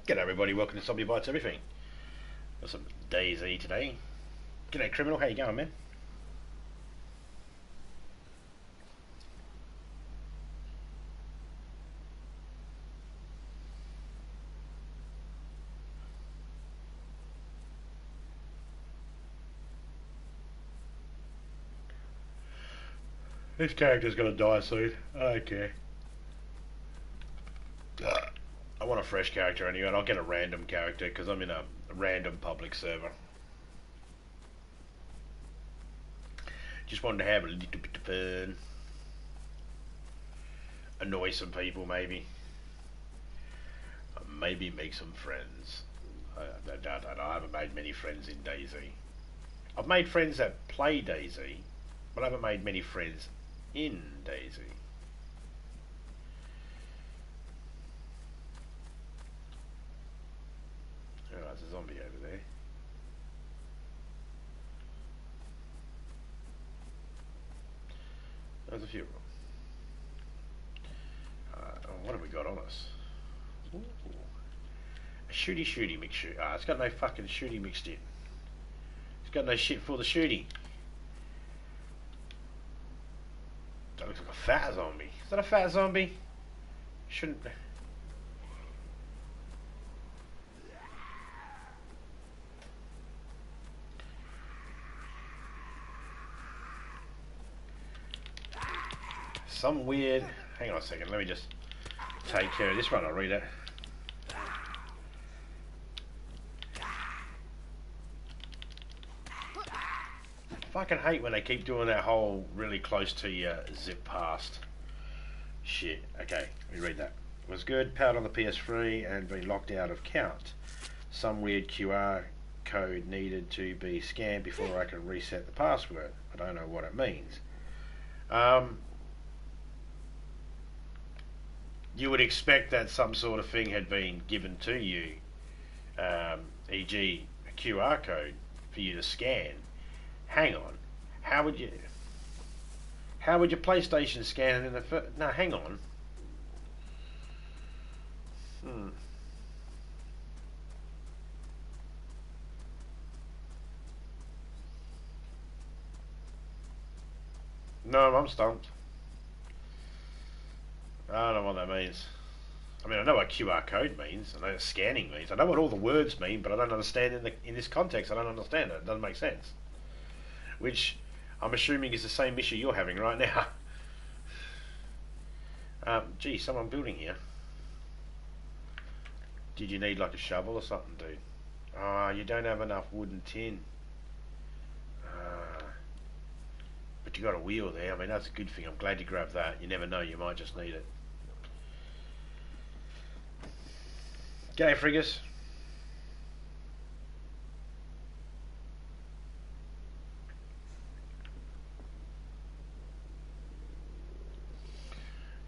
G'day everybody, welcome to Zombie Bites Everything. Got some DayZ today. G'day Criminal, how you going, man? This character's gonna die soon. I don't care. I want a fresh character anyway, and I'll get a random character because I'm in a random public server. Just wanted to have a little bit of fun. Annoy some people, maybe. Maybe make some friends. I haven't made many friends in DayZ. I've made friends that play DayZ, but I haven't made many friends in DayZ. Oh, there's a zombie over there. There's a few of them. What have we got on us? Ooh. A shooty mixture. Ah, it's got no fucking shooty mixed in. It's got no shit for the shooty. That looks like a fat zombie. Is that a fat zombie? Shouldn't... Some weird... Hang on a second, let me just take care of this one, I'll read it. I fucking hate when they keep doing that whole really close to you zip past shit. Okay, let me read that. It was good, powered on the PS3 and been locked out of count. Some weird QR code needed to be scanned before I can reset the password. I don't know what it means. You would expect that some sort of thing had been given to you, e.g. a QR code for you to scan. Hang on, how would your PlayStation scan it in the first... No, hang on. No, I'm stumped. I don't know what that means. I mean, I know what QR code means. I know what scanning means. I know what all the words mean, but I don't understand in this context. I don't understand it. It doesn't make sense. Which I'm assuming is the same issue you're having right now. Gee, someone building here. Did you need like a shovel or something, dude? Oh, you don't have enough wood and tin. But you got a wheel there. I mean, that's a good thing. I'm glad you grabbed that. You never know, you might just need it. G'day, Friggers.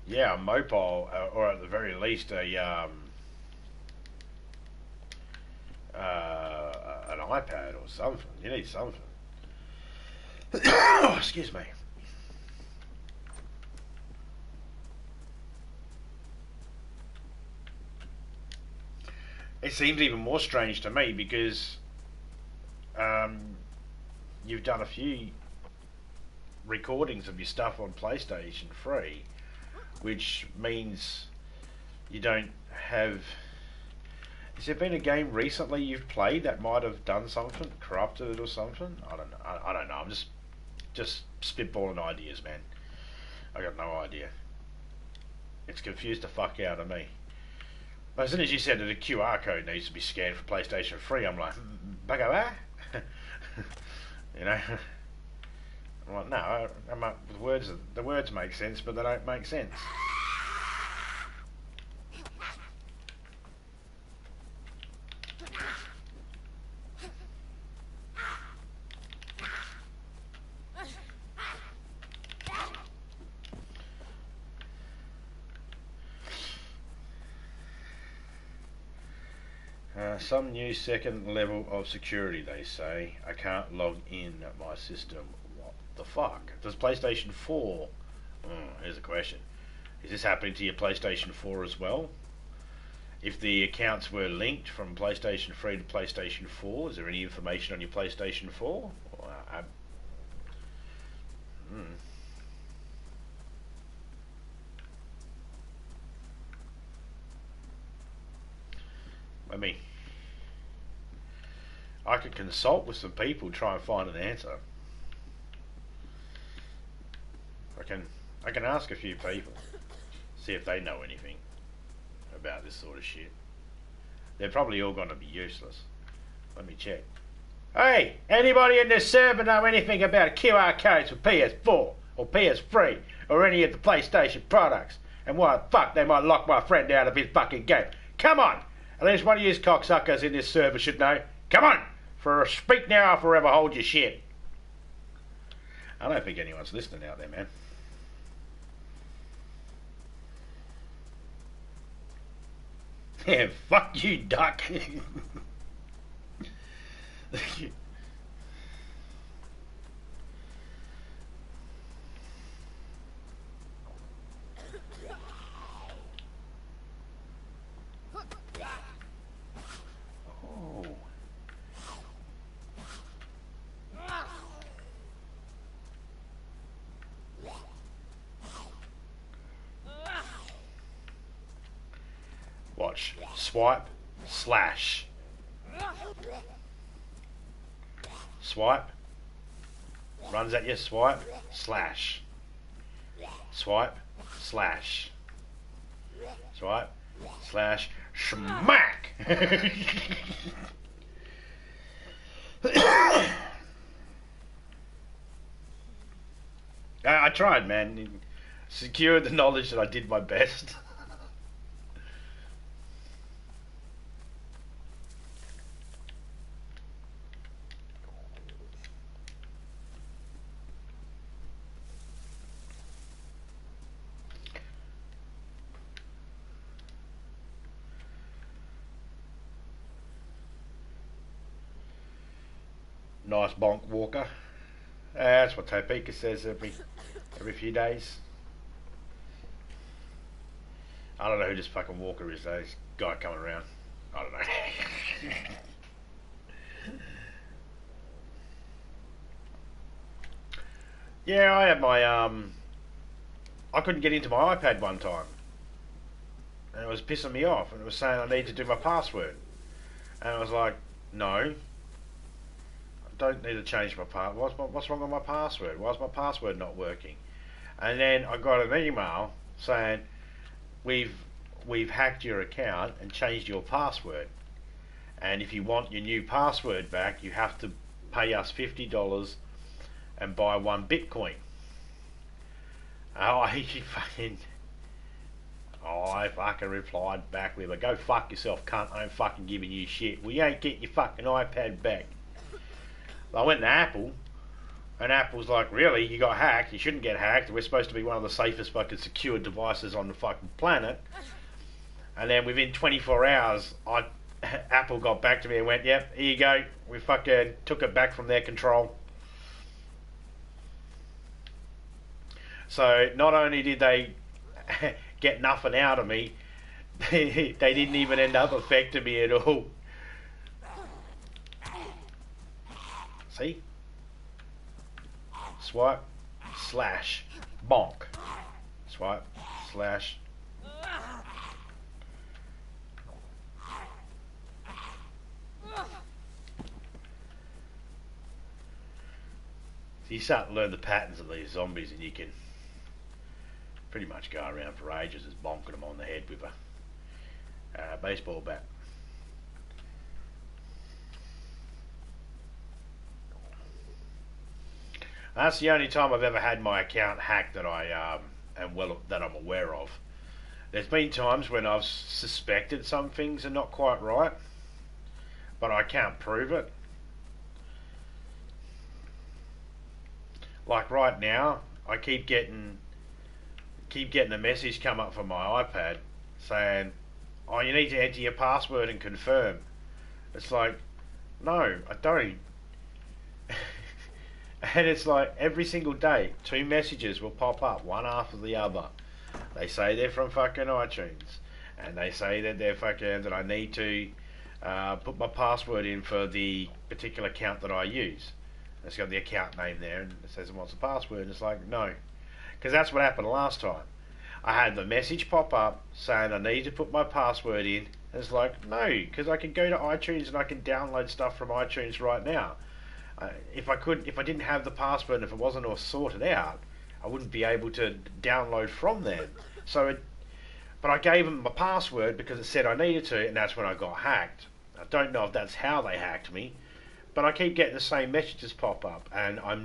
Yeah, a mobile, or at the very least an iPad or something. You need something. Oh, excuse me. It seems even more strange to me because you've done a few recordings of your stuff on PlayStation 3, which means you don't have... Has there been a game recently you've played that might have done something, corrupted it or something? I don't know. I don't know. I'm just spitballing ideas, man. I got no idea. It's confused the fuck out of me. But as soon as you said that a QR code needs to be scanned for PlayStation 3, I'm like, bugger that? You know? I'm like, no, the words make sense, but they don't make sense. Some new second level of security, they say. I can't log in at my system. What the fuck? Does PlayStation 4... here's a question. Is this happening to your PlayStation 4 as well? if the accounts were linked from PlayStation 3 to PlayStation 4. Is there any information on your PlayStation 4? Hmm. I could consult with some people, try and find an answer. I can ask a few people, see if they know anything about this sort of shit. They're probably all going to be useless. Let me check. Hey, anybody in this server know anything about QR codes for PS4 or PS3 or any of the PlayStation products? And why the fuck they might lock my friend out of his fucking game? Come on! At least one of you cocksuckers in this server should know. Come on! For speak now or forever hold your shit. I don't think anyone's listening out there, man. Yeah, fuck you, duck. Watch. Swipe. Slash. Swipe. Runs at you. Swipe. Slash. Swipe. Slash. Swipe. Slash. Schmack! I tried, man. Secured the knowledge that I did my best. Nice bonk, Walker. That's what Topeka says every few days. I don't know who this fucking Walker is though. This guy coming around. I don't know. Yeah, I had my I couldn't get into my iPad one time. And it was pissing me off, and it was saying I need to do my password. And I was like, no. Don't need to change my password. What's wrong with my password? Why's my password not working? And then I got an email saying we've hacked your account and changed your password. And if you want your new password back, you have to pay us $50 and buy 1 Bitcoin. I fucking replied back with a go fuck yourself, cunt. I ain't fucking giving you shit. We ain't get your fucking iPad back. I went to Apple, and Apple's like, really? You got hacked? You shouldn't get hacked. We're supposed to be one of the safest fucking secure devices on the fucking planet. And then within 24 hours, Apple got back to me and went, yep, here you go. We fucking took it back from their control. So not only did they get nothing out of me, they didn't even end up affecting me at all. See? Swipe, slash, bonk. Swipe, slash. So you start to learn the patterns of these zombies, and you can pretty much go around for ages just bonking them on the head with a baseball bat. That's the only time I've ever had my account hacked that that I'm aware of. There's been times when I've suspected some things are not quite right, but I can't prove it. Like right now, I keep getting a message come up from my iPad saying, "Oh, you need to enter your password and confirm." It's like, no, I don't. And it's like every single day, 2 messages will pop up, one after the other. They say they're from fucking iTunes. and they say that they're fucking that I need to put my password in for the particular account that I use. It's got the account name there, and it says, "What's the password?" And it's like, no, because that's what happened last time. I had the message pop up saying I need to put my password in. And it's like, no, because I can go to iTunes and I can download stuff from iTunes right now. If I didn't have the password, and if it wasn't all sorted out, I wouldn't be able to download from them. But I gave them my password because it said I needed to, and that's when I got hacked. I don't know if that's how they hacked me, but I keep getting the same messages pop up, and I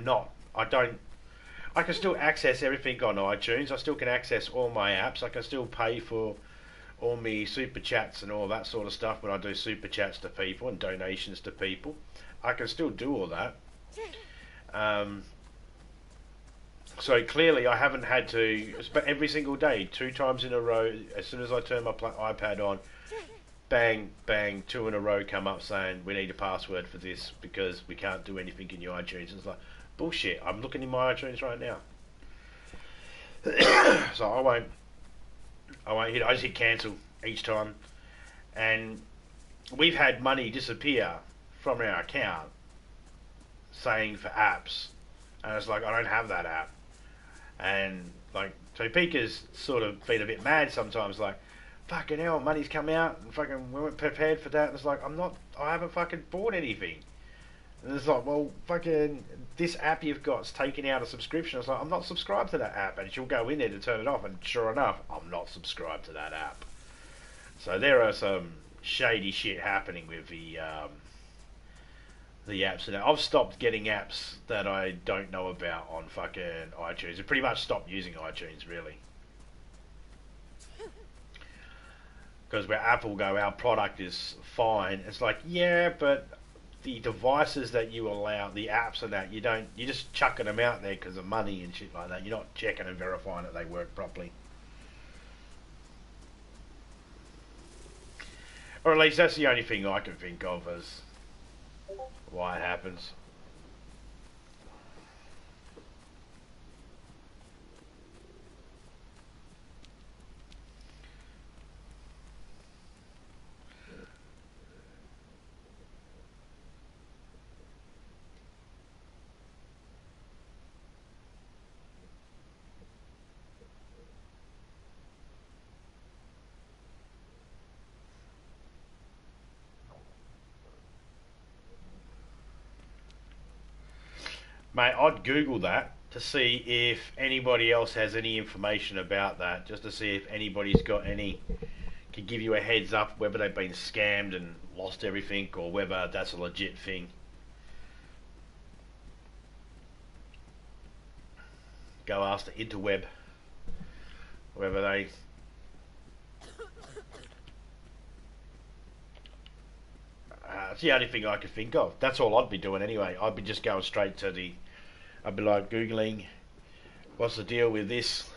can still access everything on iTunes. I still can access all my apps. I can still pay for all my super chats and all that sort of stuff when I do super chats to people and donations to people. I can still do all that. So clearly I haven't had to, every single day, 2 times in a row, as soon as I turn my iPad on, bang, bang, 2 in a row come up saying we need a password for this because we can't do anything in your iTunes. It's like, bullshit, I'm looking in my iTunes right now. So I just hit cancel each time. And we've had money disappear from our account saying for apps. And it's like, I don't have that app. And like, so Pika's sort of been a bit mad sometimes, like, fucking hell, money's come out and fucking we weren't prepared for that. And it's like, I haven't fucking bought anything. And it's like, well, fucking, this app you've got's taking out a subscription. It's like, I'm not subscribed to that app. And she'll go in there to turn it off, and sure enough, I'm not subscribed to that app. So there are some shady shit happening with the apps. And I've stopped getting apps that I don't know about on fucking iTunes. I pretty much stopped using iTunes, really. Because where Apple go, our product is fine. It's like, yeah, but the devices that you allow, the apps and that, you're just chucking them out there because of money and shit like that. You're not checking and verifying that they work properly. Or at least that's the only thing I can think of as why it happens. Mate, I'd Google that to see if anybody else has any information about that, just to see if anybody's got any, can give you a heads up whether they've been scammed and lost everything or whether that's a legit thing. Go ask the interweb whether they... it's the only thing I could think of. That's all I'd be doing anyway. I'd be just going straight to the... I'd be like Googling, what's the deal with this?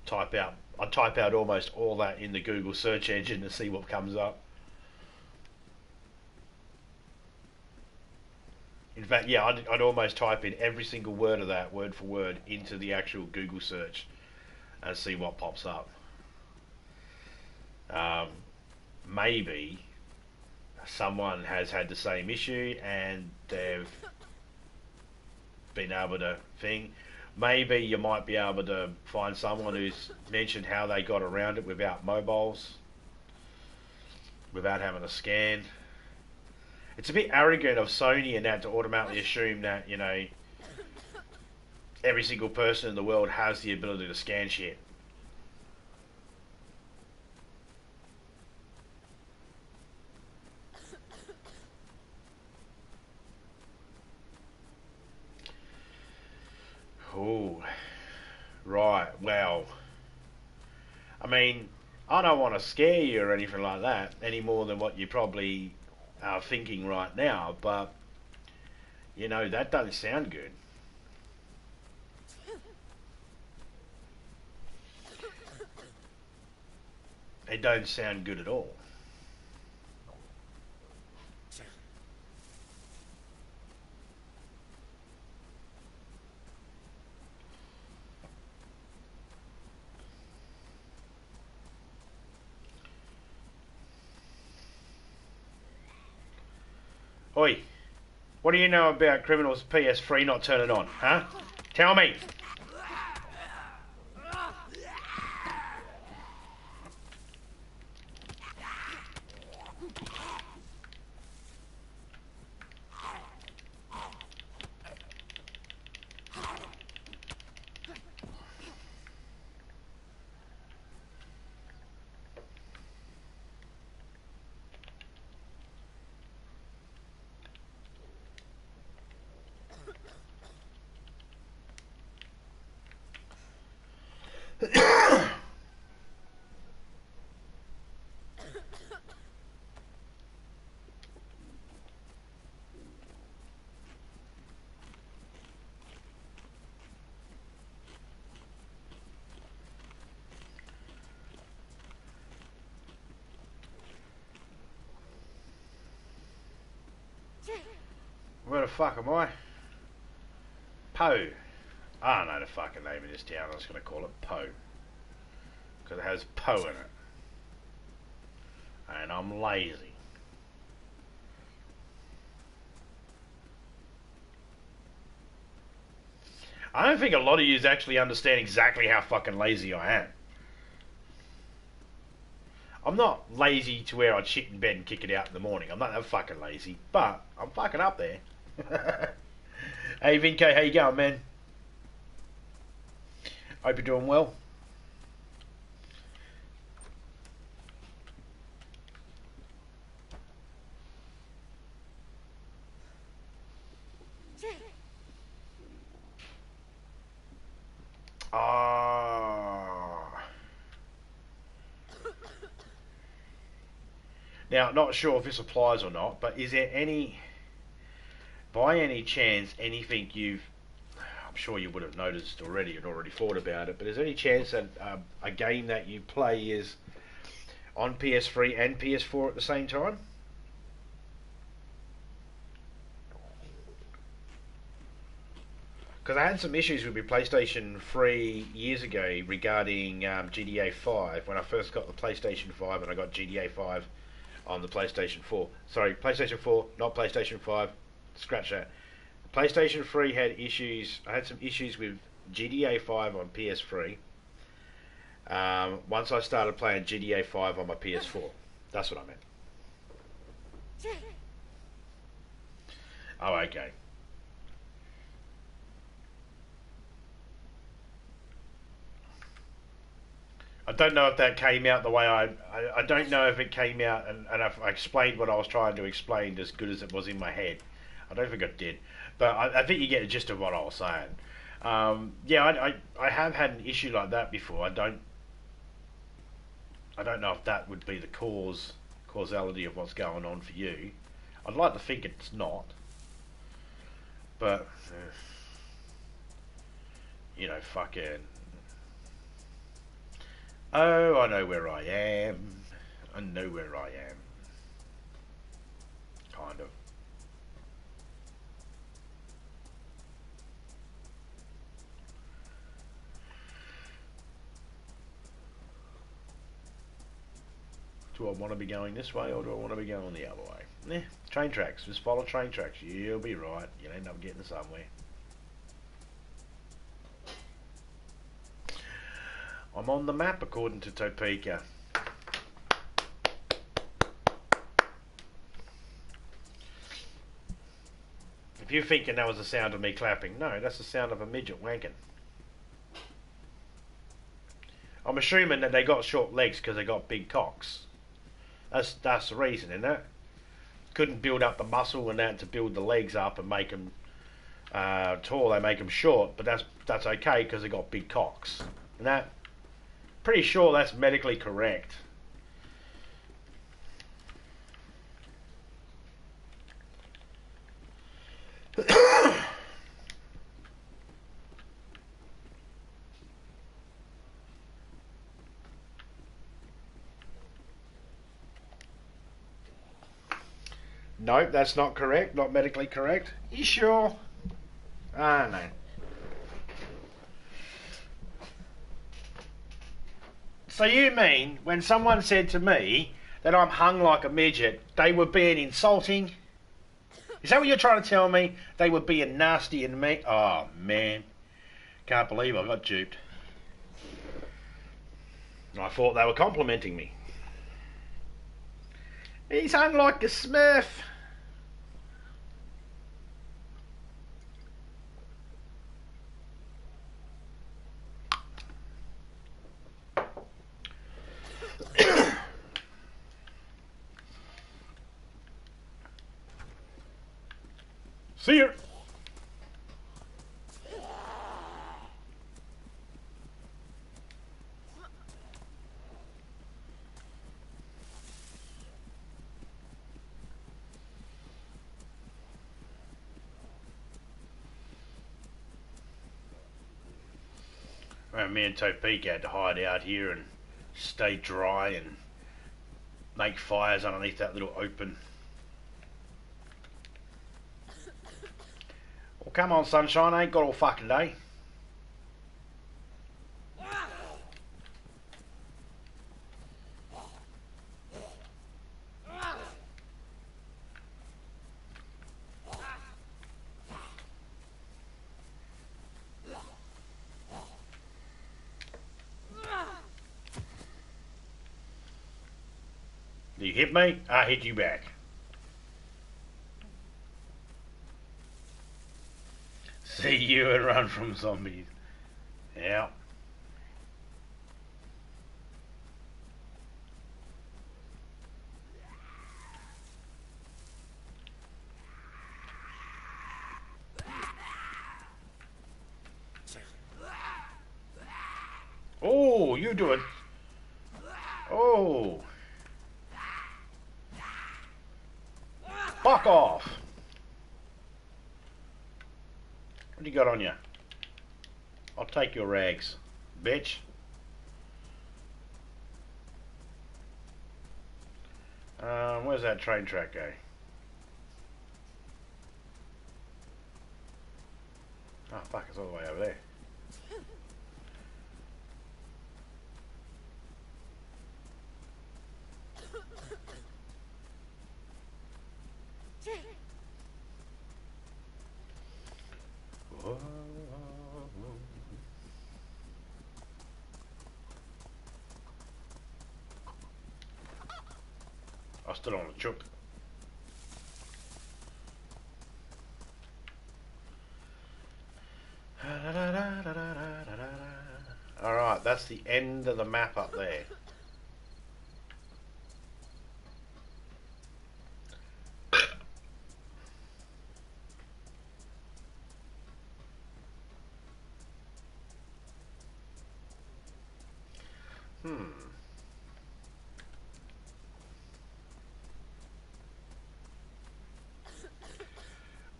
I'd type out almost all that in the Google search engine to see what comes up. In fact, yeah, I'd almost type in every single word of that, word for word, into the actual Google search and see what pops up. Maybe someone has had the same issue and they've been able to thing. Maybe you might be able to find someone who's mentioned how they got around it without mobiles, without having to scan. It's a bit arrogant of Sony and that to automatically assume that, you know, every single person in the world has the ability to scan shit. Oh, right, well, I mean, I don't want to scare you or anything like that any more than what you probably are thinking right now, but, you know, that doesn't sound good. It don't sound good at all. Oi, what do you know about criminals PS3 not turning on, huh? Tell me. Where the fuck am I? Poe. I don't know the fucking name of this town. I'm just going to call it Poe. Because it has Poe in it. And I'm lazy. I don't think a lot of you actually understand exactly how fucking lazy I am. I'm not lazy to where I'd shit in bed and kick it out in the morning. I'm not that fucking lazy. But I'm fucking up there. Hey Vinko, how you going, man? Hope you're doing well. Now, not sure if this applies or not, but is there any, by any chance, anything I'm sure you would have noticed already, you'd already thought about it, but is there any chance that a game that you play is on PS3 and PS4 at the same time? Because I had some issues with my PlayStation 3 years ago regarding GTA 5, when I first got the PlayStation 5 and I got GTA 5 on the PlayStation 4. Sorry, PlayStation 4, not PlayStation 5. Scratch that. PlayStation 3 had issues. I had some issues with GTA 5 on PS3. Once I started playing GTA 5 on my PS4. That's what I meant. Oh, okay. I don't know if that came out the way I don't know if it came out and I explained what I was trying to explain as good as it was in my head. I don't think I did, but I think you get the gist of what I was saying. Yeah, I have had an issue like that before. I don't know if that would be the causality of what's going on for you. I'd like to think it's not, but you know, fucking. Oh, I know where I am. I know where I am. Kind of. Do I want to be going this way or do I want to be going the other way? Train tracks. Just follow train tracks. You'll be right. You'll end up getting somewhere. I'm on the map according to Topeka. If you're thinking that was the sound of me clapping, no, that's the sound of a midget wanking. I'm assuming that they got short legs because they got big cocks. That's the reason, isn't it? Couldn't build up the muscle and that to build the legs up and make them tall. They make them short, but that's okay because they got big cocks. And that. Pretty sure that's medically correct. Nope, that's not correct. Not medically correct. You sure? I don't know. So you mean when someone said to me that I'm hung like a midget, they were being insulting? Is that what you're trying to tell me? They were being nasty and mean? Oh, man. Can't believe I got duped. I thought they were complimenting me. He's hung like a smurf. See ya. Well, me and Topeka had to hide out here and stay dry and make fires underneath that little open. Well, come on, sunshine, I ain't got all fucking day. You hit me, I hit you back. See you and run from zombies. Yeah. Oh, you do it. Oh. Fuck off. What do you got on you? I'll take your rags, bitch. Where's that train track go? Oh fuck, it's all the way over there. I stood on a chook. Alright, that's the end of the map up there.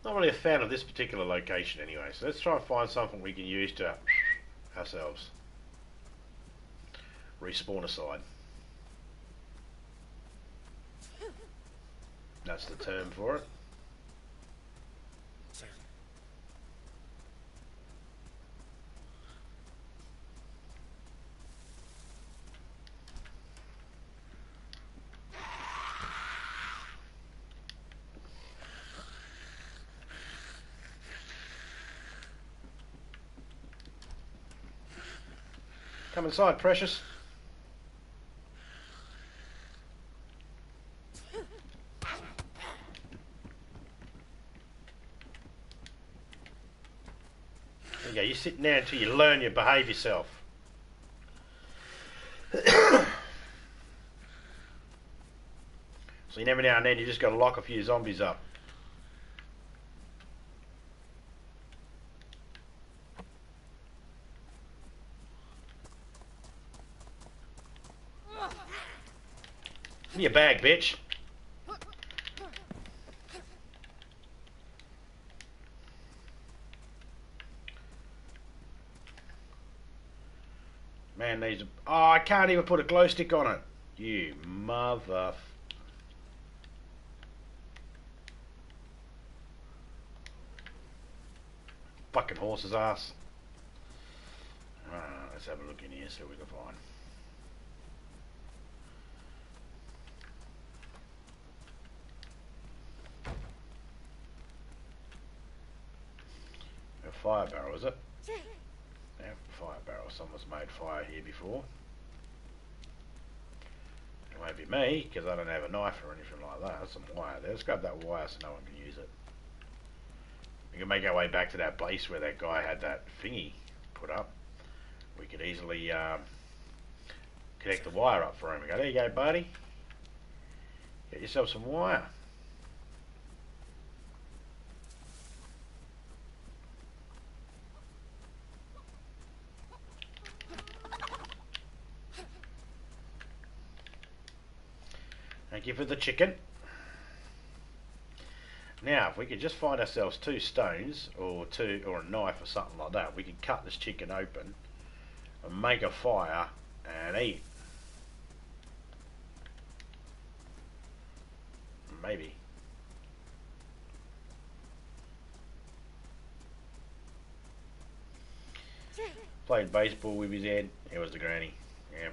Not really a fan of this particular location anyway, so let's try and find something we can use to ourselves. Respawn aside. That's the term for it. Come inside, precious. There you go, you're sitting there until you learn you behave yourself. So every now and then you just got to lock a few zombies up. Give me a bag, bitch. Man needs a... Oh, I can't even put a glow stick on it. You mother... Fucking horse's ass. Let's have a look in here, see what we can find. fire barrel, is it? Yeah, fire barrel. Someone's made fire here before. It won't be me, because I don't have a knife or anything like that. There's some wire there. Let's grab that wire so no one can use it. We can make our way back to that place where that guy had that thingy put up. We could easily connect the wire up for him. We go, there you go, buddy. Get yourself some wire. Thank you for the chicken. Now, if we could just find ourselves 2 stones or a knife or something like that, we could cut this chicken open and make a fire and eat. Maybe. Played baseball with his head. It was the granny. Yeah.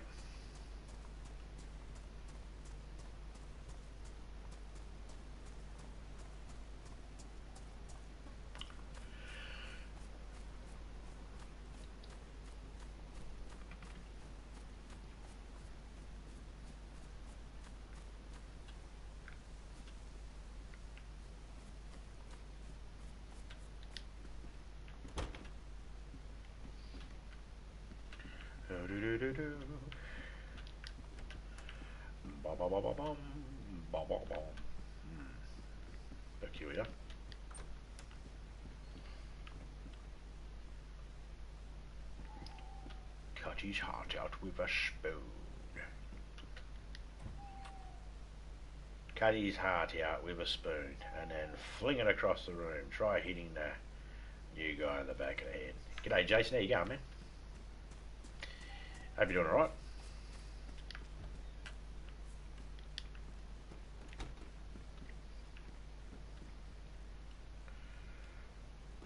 Peculiar. Cut his heart out with a spoon. Cut his heart out with a spoon and then fling it across the room. Try hitting the new guy in the back of the head. G'day, Jason. How you going, man? Hope you're doing alright.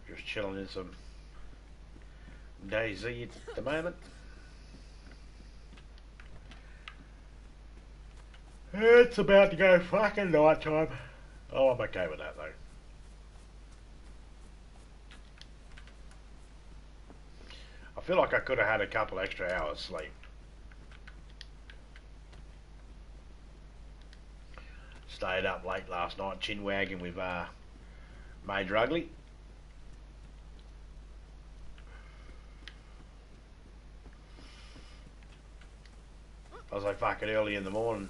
Just chilling in some DayZ at the moment. It's about to go fucking night time. Oh, I'm okay with that though. I feel like I could have had a couple extra hours sleep. Stayed up late last night, chin wagging with Major Ugly. I was like fucking early in the morning.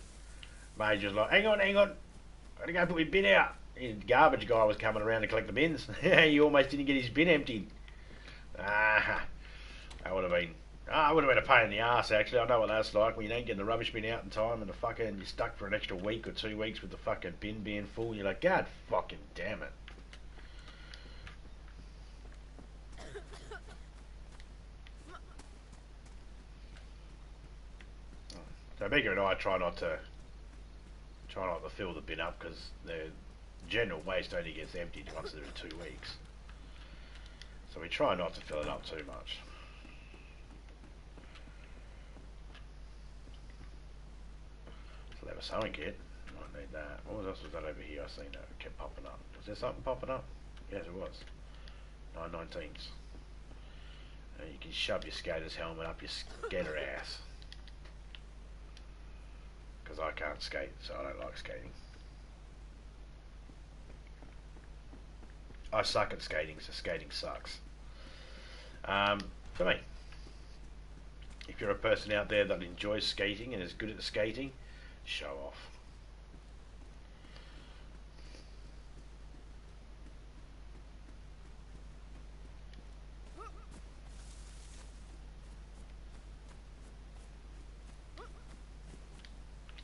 Major's like, hang on, gotta go put my bin out. The garbage guy was coming around to collect the bins. He almost didn't get his bin emptied. That would have been a pain in the ass actually. I know what that's like when you don't get the rubbish bin out in time and you're stuck for an extra week or 2 weeks with the fucking bin being full and you're like, God fucking damn it. So Mega and I try not to fill the bin up because the general waste only gets emptied once every 2 weeks. So we try not to fill it up too much. So there was sewing kit. I need that. What else was that over here? I seen that it kept popping up. Was there something popping up? Yes, it was. 919s. And you can shove your skater's helmet up your skater ass. Because I can't skate, so I don't like skating. I suck at skating, so skating sucks. For me, if you're a person out there that enjoys skating and is good at skating, show off.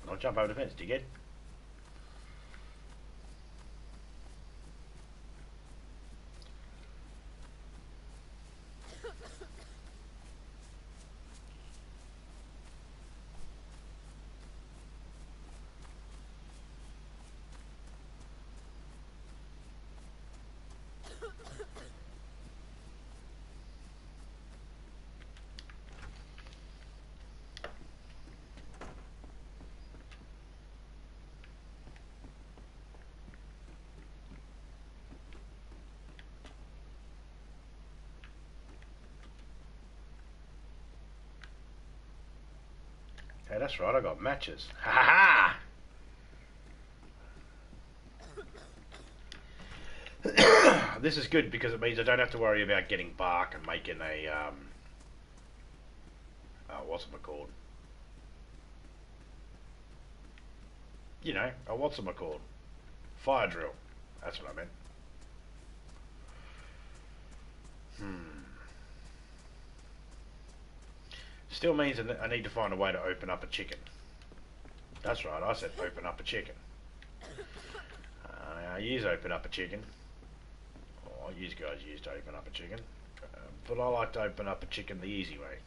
I'll jump over the fence, dickhead. Hey, that's right, I got matches. Ha ha ha! This is good because it means I don't have to worry about getting bark and making a, what's it called? You know, a what's it called? Fire drill. That's what I meant. Still means that I need to find a way to open up a chicken. That's right, I said open up a chicken. I use open up a chicken. Or you guys use to open up a chicken. But I like to open up a chicken the easy way.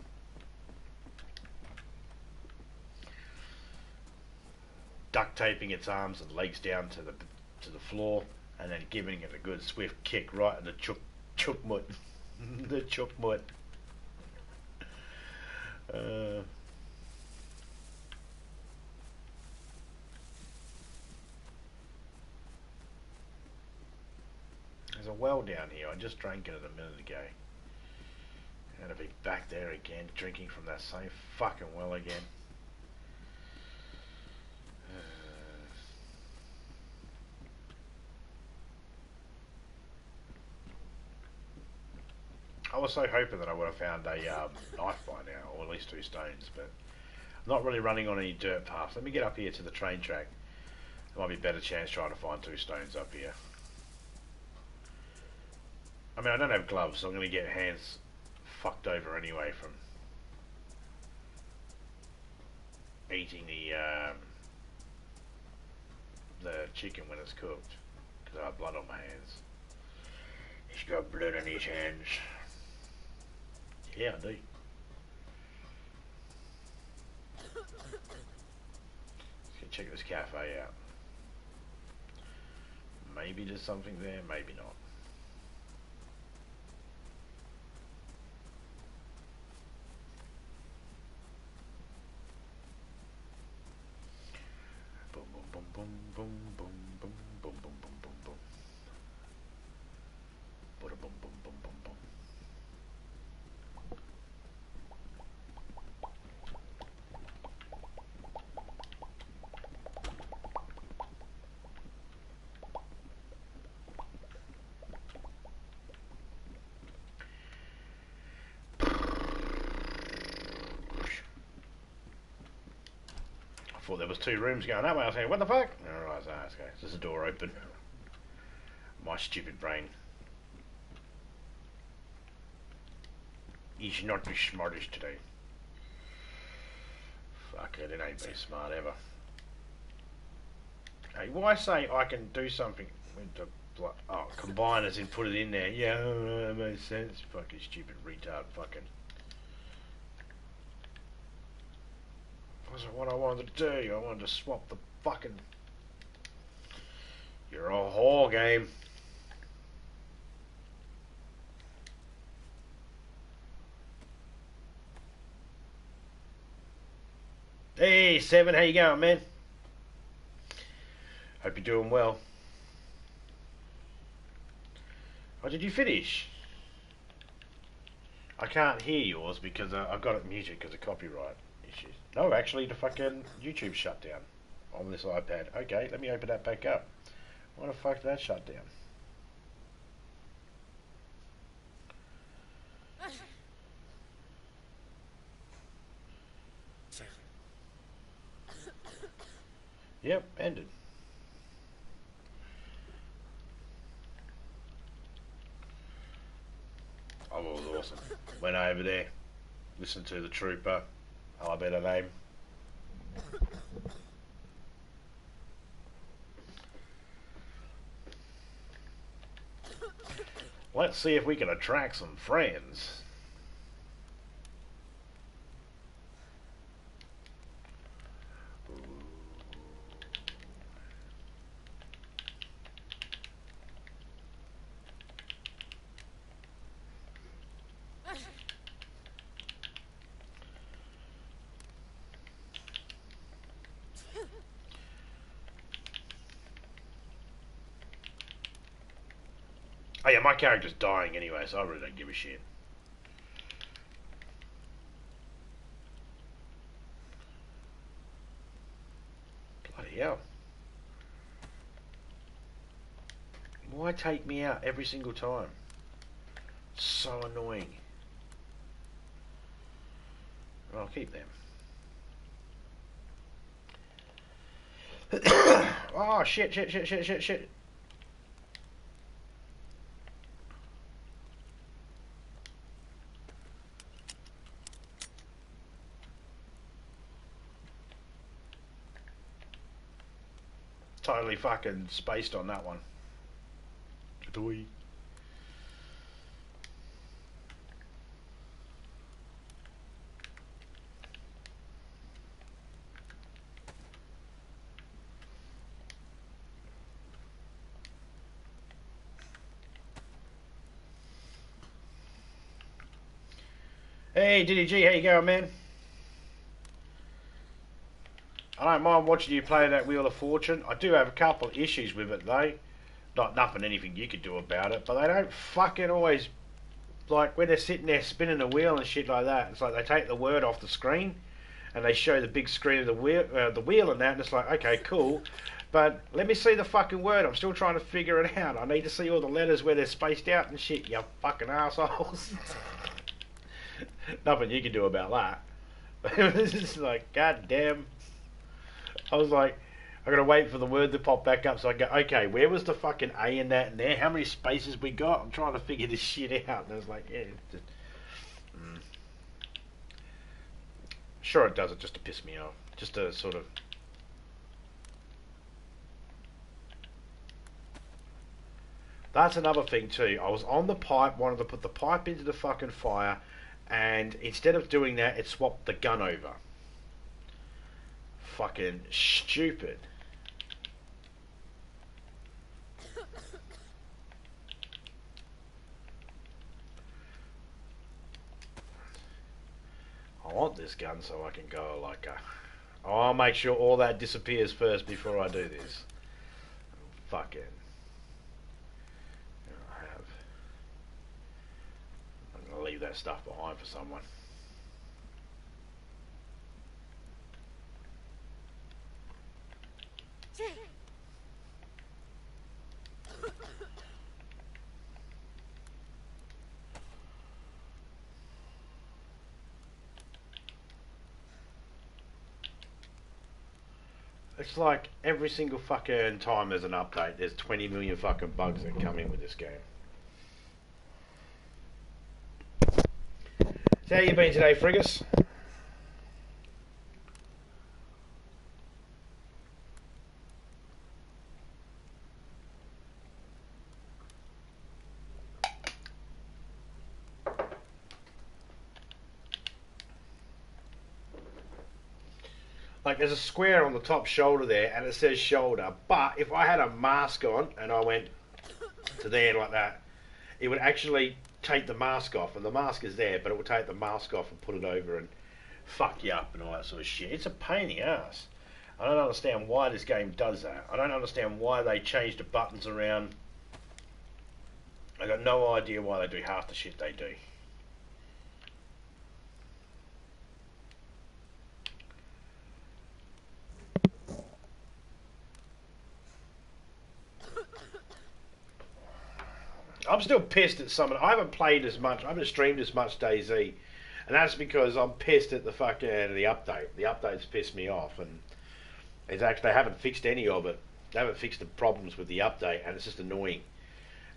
Duct taping its arms and legs down to the floor, and then giving it a good swift kick right in the chukmut. The chukmut. There's a well down here. I just drank it a minute ago. And to be back there again, drinking from that same fucking well again. I was so hoping that I would have found a knife by now, or at least 2 stones, but I'm not really running on any dirt paths. Let me get up here to the train track. There might be a better chance trying to find 2 stones up here. I mean, I don't have gloves, so I'm going to get hands fucked over anyway from eating the chicken when it's cooked, because I have blood on my hands. He's got blood on his hands. Yeah, I do. Let's go check this cafe out. Maybe there's something there, maybe not. Boom, boom, boom, boom, boom, boom, boom, boom, boom, boom, boom, boom. Boom, boom, boom, boom, boom, boom. I thought there was 2 rooms going that way. I was saying, what the fuck? Alright, so okay. There's a door open. My stupid brain is not the smartest today. Fuck it ain't very smart ever. Hey, why say I can do something with the combine as in put it in there? Yeah, that makes sense. Fucking stupid retard fucking. Wasn't what I wanted to do. I wanted to swap the fucking. You're a whore game. Hey, Seven, how you going, man? Hope you're doing well. Oh, did you finish? I can't hear yours because I've got it muted because of copyright issues. No, actually, the fucking YouTube shut down on this iPad. Okay, let me open that back up. Why the fuck did that shut down? Yep, ended. Oh, it was awesome. Went over there, listened to the trooper. I bet her name. Let's see if we can attract some friends. Oh yeah, my character's dying anyway, so I really don't give a shit. hell. Why take me out every single time? So annoying. I'll keep them. Oh, shit. Totally fucking spaced on that one. Doy. Hey, Diddy G, how you going, man? I don't mind watching you play that Wheel of Fortune. I do have a couple of issues with it, though. Not nothing anything you could do about it, but they don't fucking always, like when they're sitting there spinning the wheel and shit like that. It's like they take the word off the screen and they show the big screen of the wheel and that, and it's like, okay, cool, but let me see the fucking word. I'm still trying to figure it out. I need to see all the letters where they're spaced out and shit. You fucking assholes. Nothing you can do about that. It's just like, god damn. I was like, I gotta wait for the word to pop back up so I go, okay, where was the fucking A in that and there? How many spaces we got? I'm trying to figure this shit out. And I was like, yeah. Just, Sure it does it just to piss me off. Just to sort of... That's another thing too. I was on the pipe, wanted to put the pipe into the fucking fire, and instead of doing that, it swapped the gun over. Fucking stupid. I want this gun so I can go like a... I'll make sure all that disappears first before I do this. Fucking... I'm going to leave that stuff behind for someone. It's like every single fucking time there's an update, there's 20 million fucking bugs that come in with this game. So how you been today, Frigus? Like there's a square on the top shoulder there and it says shoulder, but if I had a mask on and I went to there like that, it would actually take the mask off, and the mask is there, but it would take the mask off and put it over and fuck you up and all that sort of shit. It's a pain in the ass. I don't understand why this game does that. I don't understand why they change the buttons around. I got no idea why they do half the shit they do. I'm still pissed at some. I haven't played as much. I haven't streamed as much DayZ, and that's because I'm pissed at the fucking the update. The update's pissed me off, and it's actually they haven't fixed any of it. They haven't fixed the problems with the update, and it's just annoying.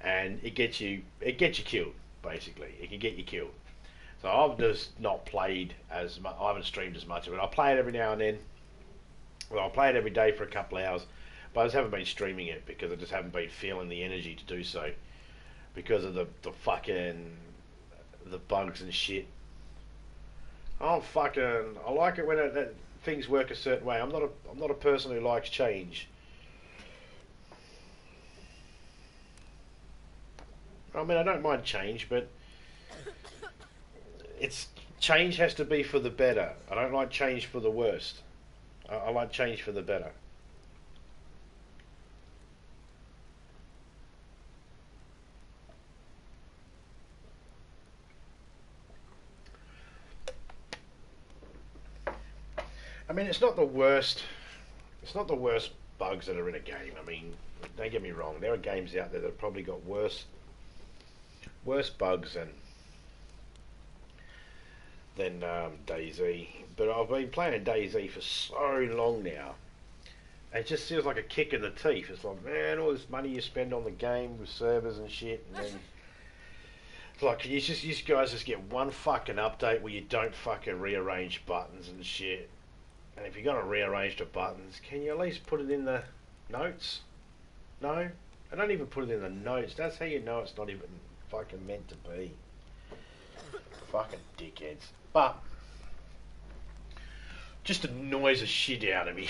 And it gets you killed. Basically, it can get you killed. So I've just not played as much. I haven't streamed as much of it. I play it every now and then. Well, I play it every day for a couple of hours, but I just haven't been streaming it because I just haven't been feeling the energy to do so. Because of the fucking the bugs and shit. I like it when things work a certain way. I'm not a person who likes change. I mean, I don't mind change, but change has to be for the better. I don't like change for the worst. I like change for the better. I mean, it's not the worst It's not the worst bugs that are in a game. I mean, don't get me wrong. There are games out there that have probably got worse bugs than DayZ. But I've been playing DayZ for so long now. It just feels like a kick in the teeth. It's like, man, all this money you spend on the game with servers and shit, and then it's like you guys just get one fucking update where you don't fucking rearrange buttons and shit. And if you're gonna rearrange the buttons, can you at least put it in the notes? No, I don't even put it in the notes. That's how you know it's not even fucking meant to be. Fucking dickheads. But just annoys the shit out of me.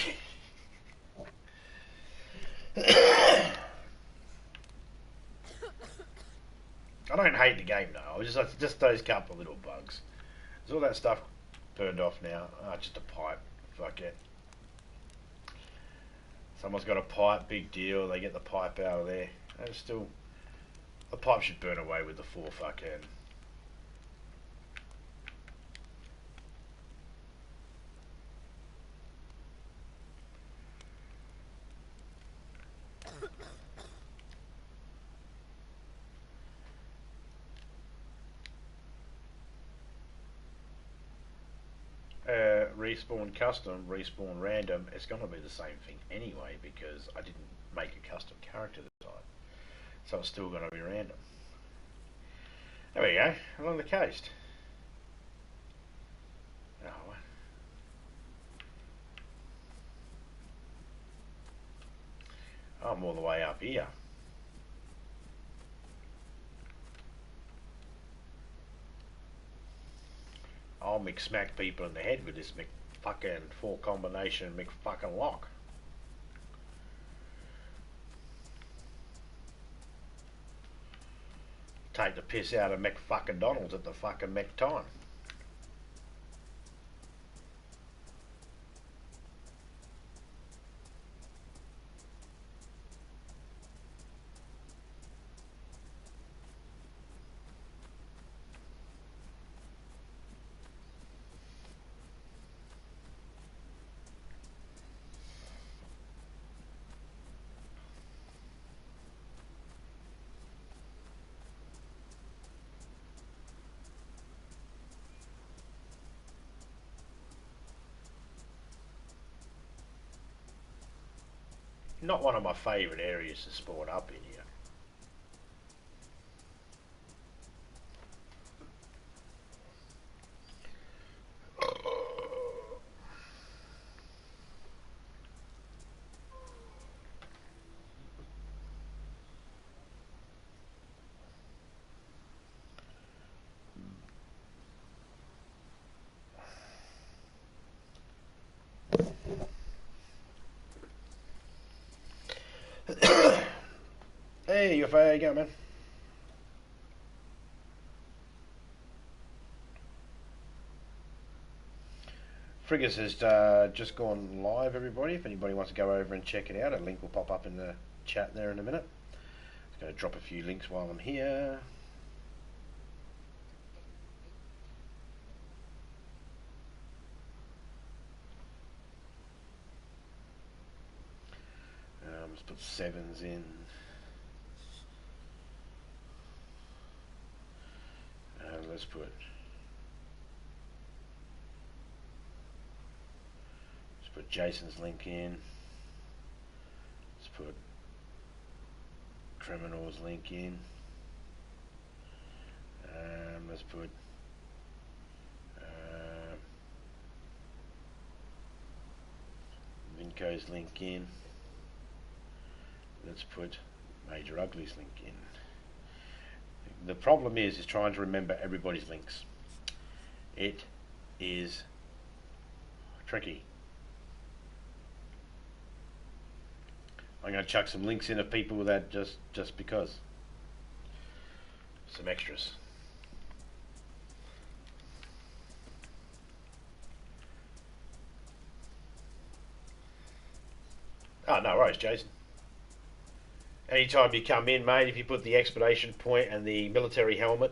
I don't hate the game though. I just those couple of little bugs. Is all that stuff burned off now? Ah, just a pipe. Fuck it. Someone's got a pipe, big deal. They get the pipe out of there. And still, the pipe should burn away with the 4 fucking. Respawn custom, respawn random, it's going to be the same thing anyway because I didn't make a custom character this time. So it's still going to be random. There we go, along the coast. Oh. I'm all the way up here. I'll smack people in the head with this fucking 4 combination fucking lock. Take the piss out of fucking Donald's at the fucking time. Not one of my favourite areas to spawn up in here. Hey, UFO, how you going, man? Friggers has just gone live, everybody. If anybody wants to go over and check it out, a link will pop up in the chat there in a minute. Just going to drop a few links while I'm here. Let's put 7s in. Let's put Jason's link in. Let's put Criminal's link in. Let's put Vinco's link in. Let's put Major Ugly's link in. The problem is trying to remember everybody's links. It is tricky. I'm going to chuck some links in of people that just because. Some extras. Oh, no worries, Jason. Anytime you come in, mate, if you put the expedition point and the military helmet,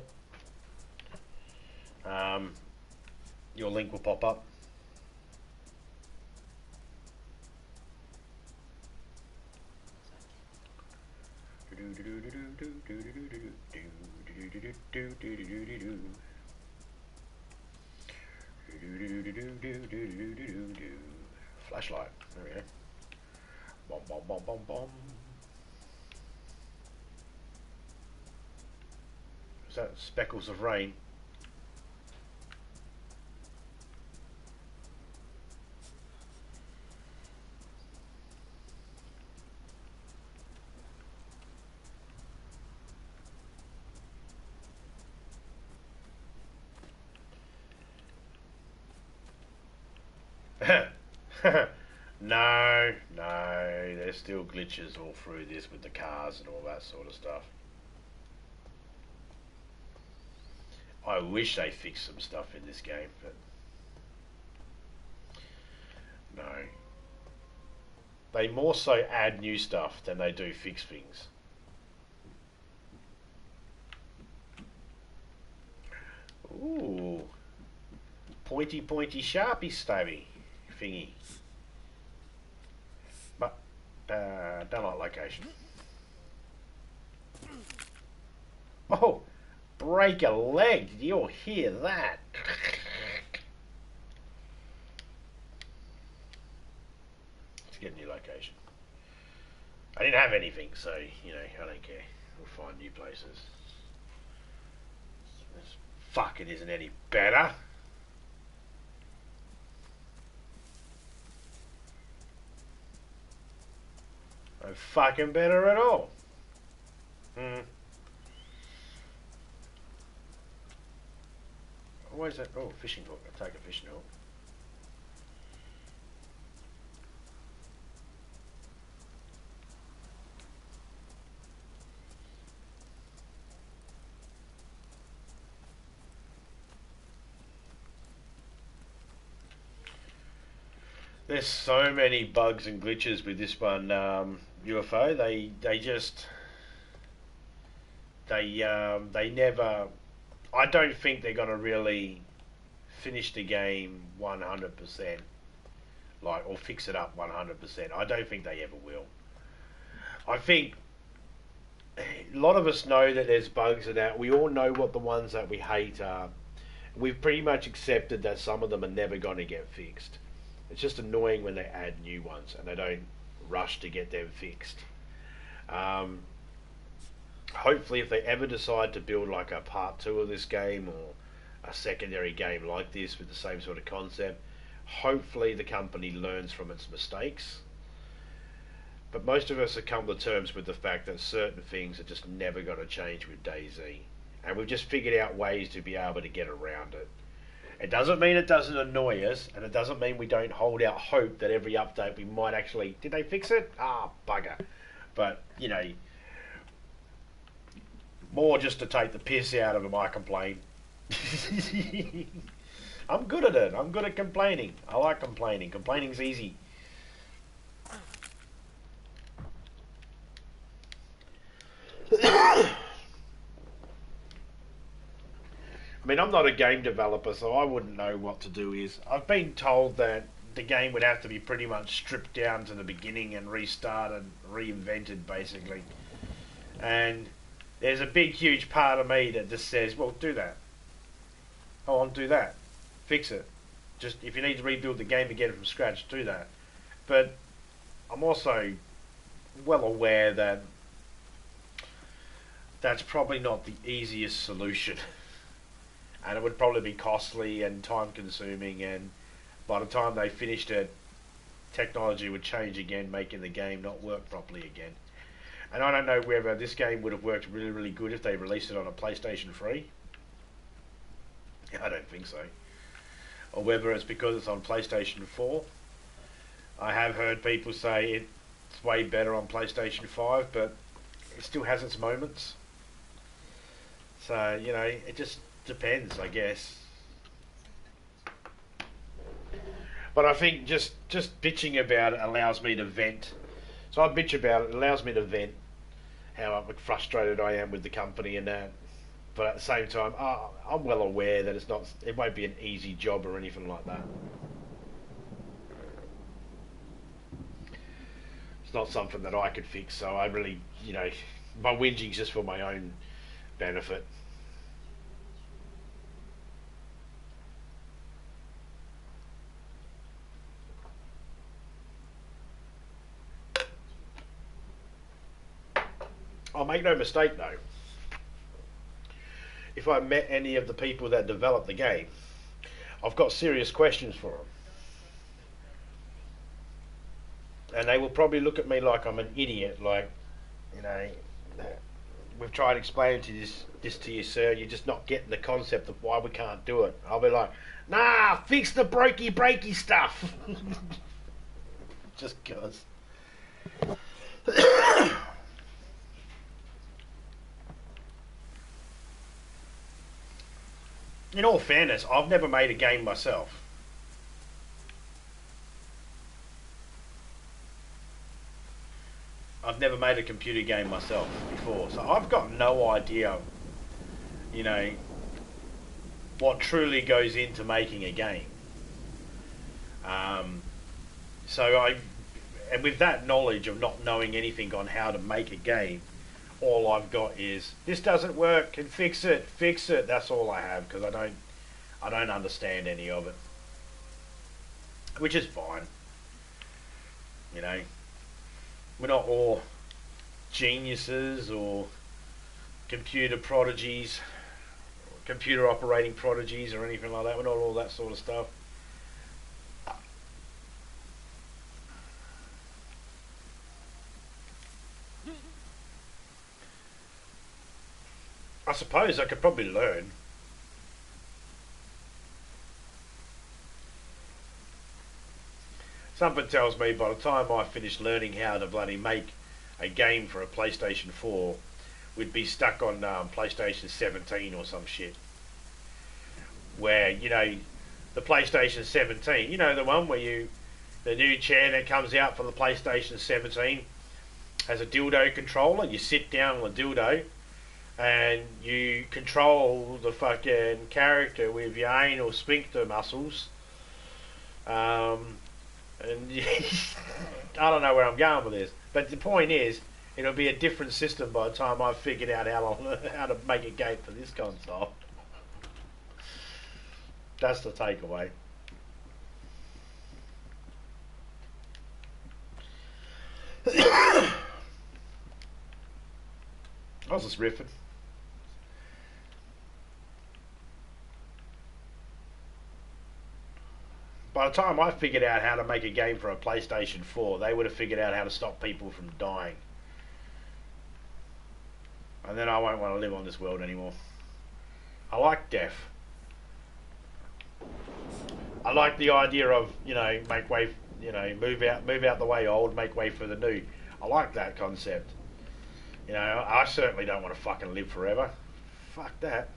your link will pop up. Flashlight. There we go. Bomb, bomb, bomb, bomb, bomb. Is that speckles of rain? No, there's still glitches all through this with the cars and all that sort of stuff. I wish they fixed some stuff in this game, but no. They more so add new stuff than they do fix things. Ooh. Pointy sharpy stabby thingy. But don't like location. Oh, break a leg. Did you all hear that? Let's get a new location. I didn't have anything, so you know, I don't care. We'll find new places. This fucking isn't any better. No fucking better at all. Where's that? Oh, fishing hook. I'll take a fishing hook. There's so many bugs and glitches with this one UFO. They never. I don't think they're gonna really finish the game 100%, like, or fix it up 100%. I don't think they ever will. I think a lot of us know that there's bugs and that. We all know what the ones that we hate are. We've pretty much accepted that some of them are never going to get fixed. It's just annoying when they add new ones and they don't rush to get them fixed. Hopefully, if they ever decide to build like a part 2 of this game or a secondary game like this with the same sort of concept, hopefully the company learns from its mistakes. But most of us have come to terms with the fact that certain things are just never going to change with DayZ, and we've just figured out ways to be able to get around it. It doesn't mean it doesn't annoy us, and it doesn't mean we don't hold out hope that every update we might actually... Did they fix it? Ah, bugger. But, you know, more just to take the piss out of them, I complain. I'm good at it. I'm good at complaining. I like complaining. Complaining's easy. I mean, I'm not a game developer, so I wouldn't know what to do. I've been told that the game would have to be pretty much stripped down to the beginning and restarted, reinvented, basically. And there's a big, huge part of me that just says, well, do that. Oh, I'll do that. Fix it. Just, if you need to rebuild the game again from scratch, do that. But I'm also well aware that that's probably not the easiest solution. And it would probably be costly and time consuming, and by the time they finished it, technology would change again, making the game not work properly again. And I don't know whether this game would have worked really, really good if they released it on a PlayStation 3. I don't think so. Or whether it's because it's on PlayStation 4. I have heard people say it's way better on PlayStation 5, but it still has its moments. So, you know, it just depends, I guess. But I think just bitching about it allows me to vent. So I bitch about it, it allows me to vent how frustrated I am with the company and that. But at the same time, I'm well aware that it won't be an easy job or anything like that. It's not something that I could fix, so I really, you know, My whinging's just for my own benefit. I'll make no mistake though. If I met any of the people that developed the game, I've got serious questions for them. And they will probably look at me like I'm an idiot, like, you know, we've tried explaining to this to you, sir. You're just not getting the concept of why we can't do it. I'll be like, nah, fix the breaky stuff. Just cause. In all fairness, I've never made a game myself. I've never made a computer game myself before, so I've got no idea, you know, what truly goes into making a game. And with that knowledge of not knowing anything on how to make a game, all I've got is this doesn't work, can fix it. That's all I have, because I don't understand any of it, which is fine. You know, we're not all geniuses or computer prodigies, or computer operating prodigies or anything like that. We're not all that sort of stuff. I suppose I could probably learn. Something tells me by the time I finish learning how to bloody make a game for a PlayStation 4, we'd be stuck on PlayStation 17 or some shit. Where, you know, the PlayStation 17, you know, the one where the new chair that comes out for the PlayStation 17 has a dildo controller. You sit down on the dildo and you control the fucking character with your anal sphincter muscles. And I don't know where I'm going with this, but the point is, it'll be a different system by the time I've figured out how to make a game for this console. That's the takeaway. I was just riffing. By the time I figured out how to make a game for a PlayStation 4, they would have figured out how to stop people from dying. And then I won't want to live on this world anymore. I like death. I like the idea of, you know, make way, you know, move out the way old, make way for the new. I like that concept. You know, I certainly don't want to fucking live forever. Fuck that.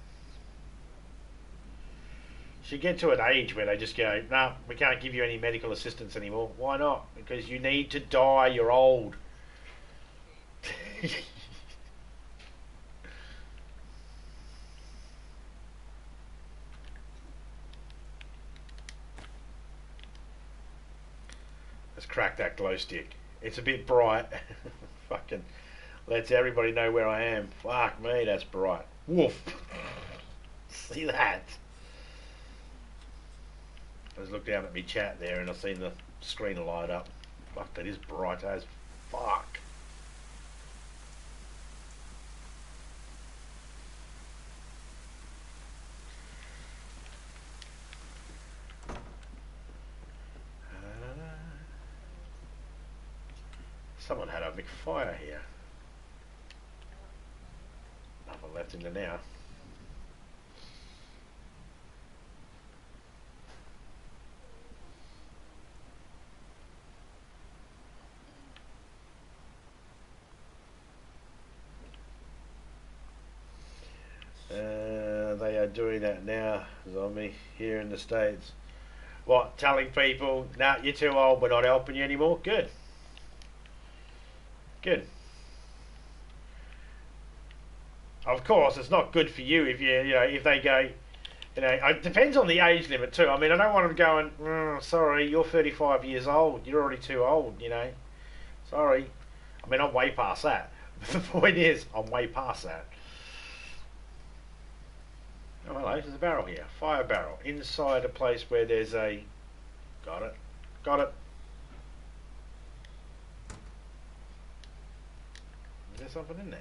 Should get to an age where they just go, no, we can't give you any medical assistance anymore. Why not? Because you need to die, you're old. Let's crack that glow stick. It's a bit bright. Fucking lets everybody know where I am. Fuck me, that's bright. Woof. See that? I just looked down at me chat there and I seen the screen light up. Fuck, that is bright as fuck. Someone had a big fire here. Nothing left in there now. They are doing that now, zombie, here in the States. What, telling people, nah, you're too old, we're not helping you anymore? Good. Good. Of course, it's not good for you if if they go, it depends on the age limit too. I mean, I don't want them going, sorry, you're 35 years old, you're already too old, Sorry. I mean, I'm way past that. The point is, I'm way past that. Oh, hello, there's a barrel here. Fire barrel. Inside a place where there's a... Got it. Got it. Is there something in there?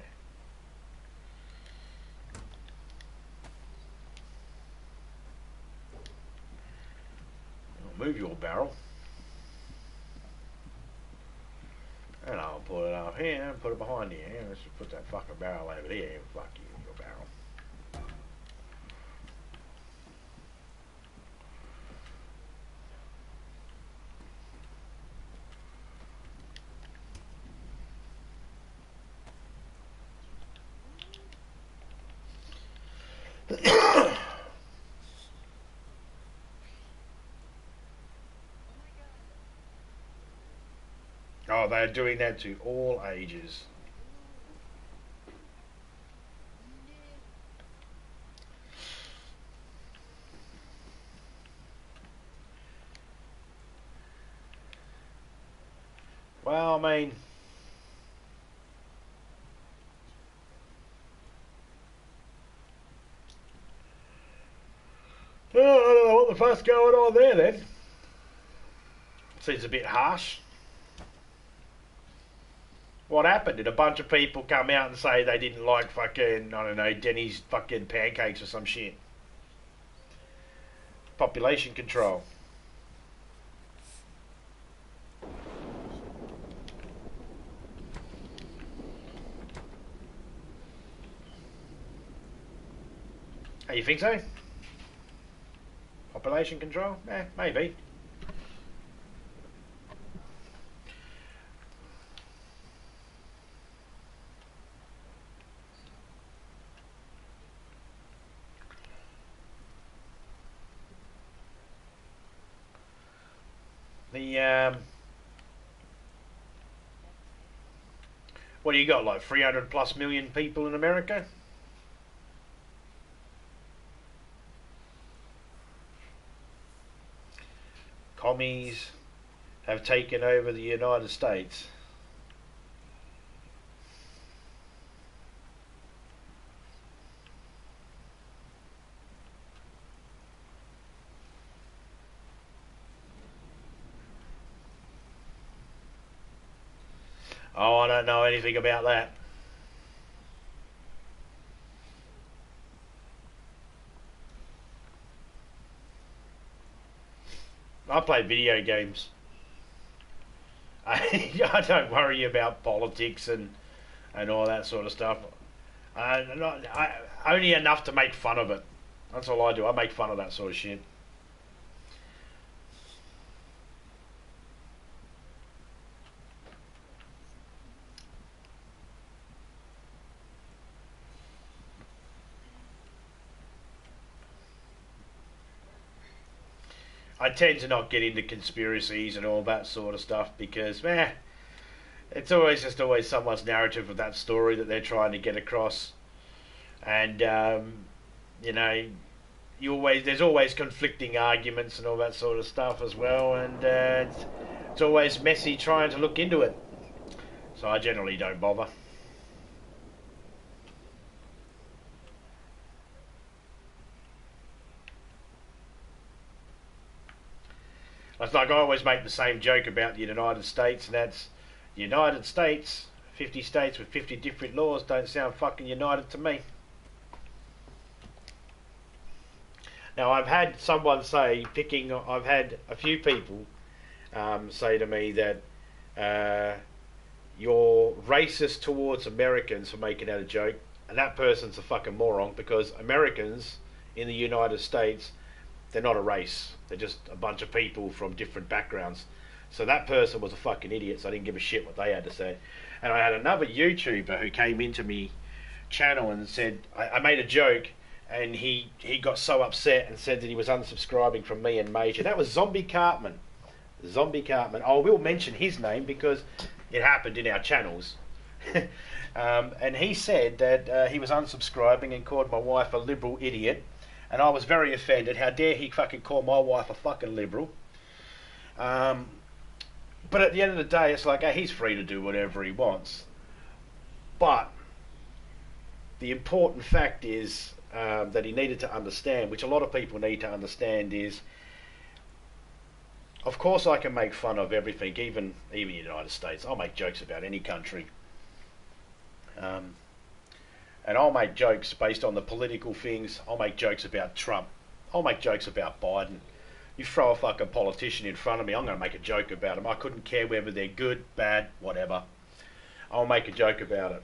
I'll move your barrel. And I'll put it up here and put it behind here. Let's just put that fucking barrel over there. Fuck you, your barrel. Oh, they're doing that to all ages. Well, I mean... Oh, I don't know what the fuck's going on there then. Seems a bit harsh. What happened? Did a bunch of people come out and say they didn't like fucking, I don't know, Denny's fucking pancakes or some shit? Population control. Hey, you think so? Population control? Maybe. What do you got, like 300 plus million people in America? Commies have taken over the United States. Oh, I don't know anything about that. I play video games. I don't worry about politics and all that sort of stuff. Only enough to make fun of it. That's all I do. I make fun of that sort of shit. I tend to not get into conspiracies and all that sort of stuff because, it's always someone's narrative of that story that they're trying to get across, and you know, there's always conflicting arguments and all that sort of stuff as well, and it's always messy trying to look into it. So I generally don't bother. It's like I always make the same joke about the United States, and that's the United States, 50 states with 50 different laws don't sound fucking united to me. Now I've had someone say, I've had a few people say to me that you're racist towards Americans for making that a joke, and that person's a fucking moron because Americans in the United States, they're not a race. They're just a bunch of people from different backgrounds. So that person was a fucking idiot, so I didn't give a shit what they had to say. And I had another YouTuber who came into me channel and said, I made a joke, and he got so upset and said that he was unsubscribing from me and Major. That was Zombie Cartman. Zombie Cartman. I will mention his name because it happened in our channels. And he said that he was unsubscribing and called my wife a liberal idiot. And I was very offended. How dare he fucking call my wife a fucking liberal? But at the end of the day, it's like, hey, he's free to do whatever he wants. But the important fact is that he needed to understand, which a lot of people need to understand, is of course I can make fun of everything, even the United States. I'll make jokes about any country. And I'll make jokes based on the political things. I'll make jokes about Trump. I'll make jokes about Biden. You throw a fucking politician in front of me, I'm going to make a joke about them. I couldn't care whether they're good, bad, whatever. I'll make a joke about it.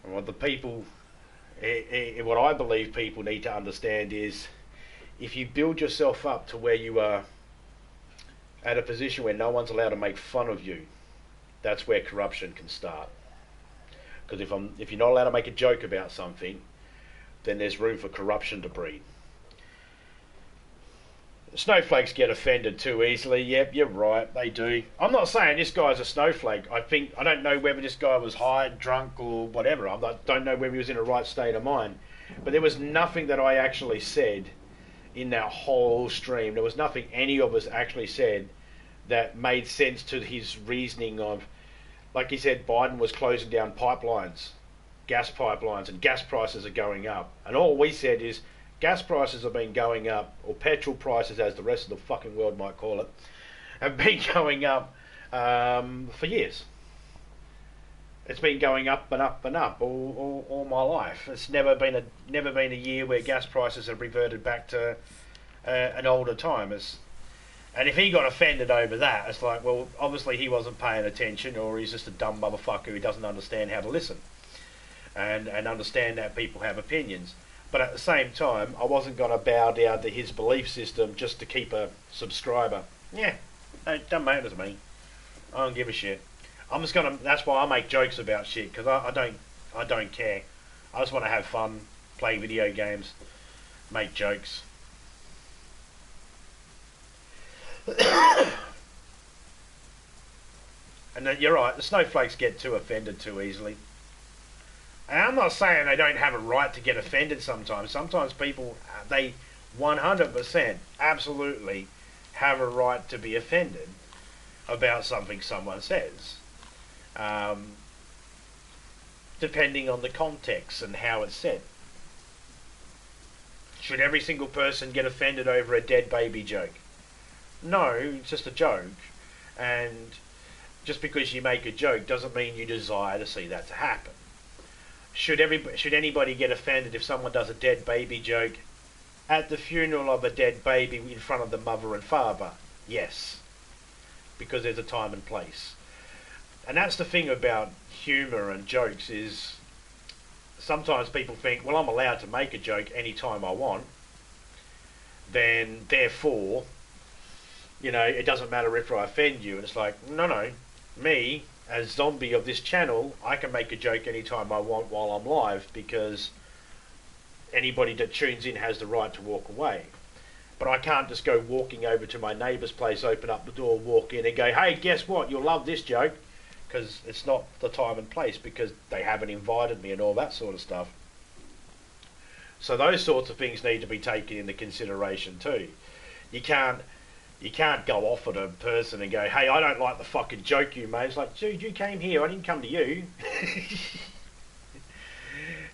And what the people, what I believe people need to understand is, if you build yourself up to where you are at a position where no one's allowed to make fun of you, that's where corruption can start. Because if you're not allowed to make a joke about something, then there's room for corruption to breed. Snowflakes get offended too easily. Yep, you're right, they do. I'm not saying this guy's a snowflake. I don't know whether this guy was high, drunk, or whatever. Don't know whether he was in a right state of mind. But there was nothing that I actually said in that whole stream. There was nothing any of us actually said that made sense to his reasoning of, like he said, Biden was closing down pipelines, gas pipelines, and gas prices are going up. And all we said is, gas prices have been going up, or petrol prices, as the rest of the fucking world might call it, have been going up for years. It's been going up and up and up all my life. It's never been a year where gas prices have reverted back to an older time. And if he got offended over that, it's like, well, obviously he wasn't paying attention, or he's just a dumb motherfucker who doesn't understand how to listen and understand that people have opinions. But at the same time, I wasn't going to bow down to his belief system just to keep a subscriber. Yeah, it doesn't matter to me. I don't give a shit. I'm just gonna. That's why I make jokes about shit, because I don't care. I just want to have fun, play video games, make jokes. And you're right. The snowflakes get too offended too easily. And I'm not saying they don't have a right to get offended sometimes. Sometimes people, they 100% absolutely have a right to be offended about something someone says. Depending on the context and how it's said. Should every single person get offended over a dead baby joke? No, it's just a joke. And just because you make a joke doesn't mean you desire to see that to happen. Should anybody get offended if someone does a dead baby joke at the funeral of a dead baby in front of the mother and father? Yes. Because there's a time and place. And that's the thing about humour and jokes, is sometimes people think, well, I'm allowed to make a joke anytime I want, then therefore, it doesn't matter if I offend you. And it's like, no, me, as zombie of this channel, I can make a joke anytime I want while I'm live, because anybody that tunes in has the right to walk away. But I can't just go walking over to my neighbour's place, open up the door, walk in and go, hey, guess what, you'll love this joke, because it's not the time and place, because they haven't invited me and all that sort of stuff. So those sorts of things need to be taken into consideration too. You can't go off at a person and go, hey, I don't like the fucking joke you made. It's like, dude, you came here, I didn't come to you.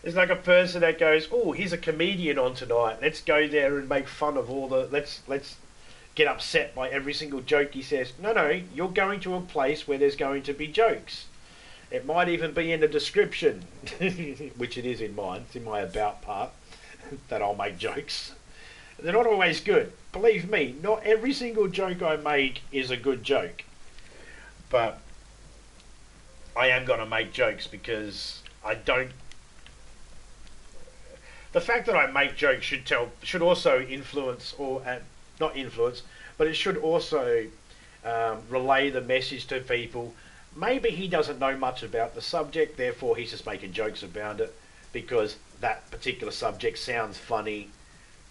It's like a person that goes, oh, here's a comedian on tonight. Let's go there and make fun of all the... Let's get upset by every single joke he says. No, you're going to a place where there's going to be jokes. It might even be in the description, which it is in mine. It's in my about part that I'll make jokes. They're not always good. Believe me, not every single joke I make is a good joke. But I am going to make jokes, because I don't... The fact that I make jokes should also influence, or not influence, but it should also relay the message to people. Maybe he doesn't know much about the subject, therefore he's just making jokes about it because that particular subject sounds funny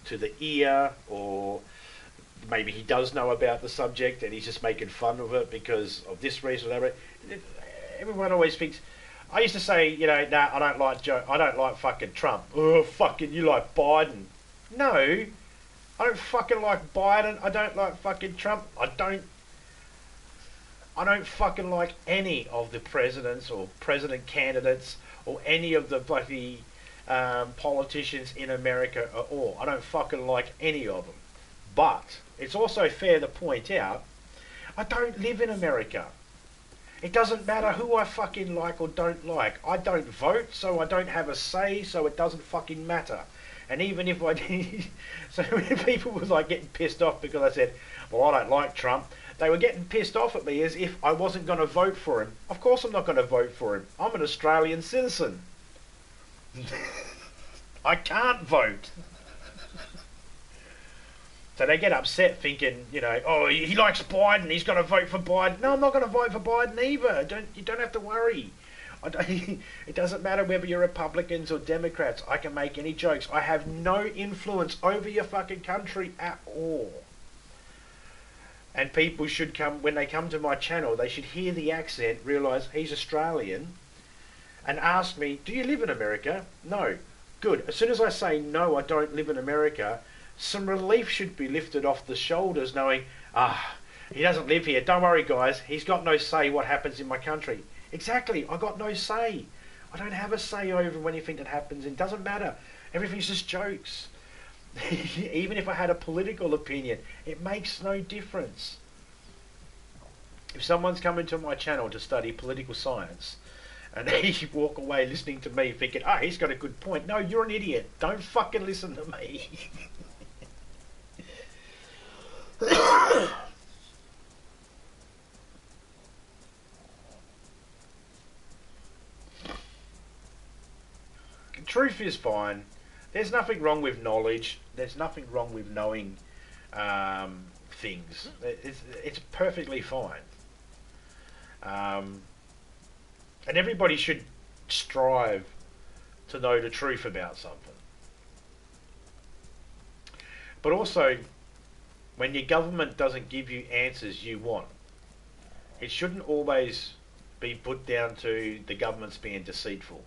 to the ear, or maybe he does know about the subject and he's just making fun of it because of this reason or whatever. Everyone always thinks... I used to say, nah, I don't like fucking Trump. Oh, fucking, you like Biden. No, I don't fucking like Biden. I don't like fucking Trump. I don't fucking like any of the presidents or president candidates or any of the bloody politicians in America at all. I don't fucking like any of them. But it's also fair to point out, I don't live in America. It doesn't matter who I fucking like or don't like. I don't vote, so I don't have a say, so it doesn't fucking matter. And even if I did, so when people was like getting pissed off because I said, well, I don't like Trump, they were getting pissed off at me as if I wasn't going to vote for him. Of course I'm not going to vote for him. I'm an Australian citizen. I can't vote. So they get upset thinking, you know, oh, he likes Biden, he's going to vote for Biden. No, I'm not going to vote for Biden either. You don't have to worry. It doesn't matter whether you're Republicans or Democrats. I can make any jokes. I have no influence over your fucking country at all. And people should come, when they come to my channel, they should hear the accent, realise he's Australian, and ask me, do you live in America? No. Good. As soon as I say, no, I don't live in America, some relief should be lifted off the shoulders knowing, he doesn't live here. Don't worry, guys. He's got no say what happens in my country. Exactly. I got no say. I don't have a say over anything that happens. It doesn't matter. Everything's just jokes. Even if I had a political opinion, it makes no difference. If someone's coming to my channel to study political science, and they walk away listening to me thinking, he's got a good point. No, you're an idiot. Don't fucking listen to me. Truth is fine. There's nothing wrong with knowledge. There's nothing wrong with knowing things. It's perfectly fine. And everybody should strive to know the truth about something. But also, when your government doesn't give you answers you want, it shouldn't always be put down to the government's being deceitful.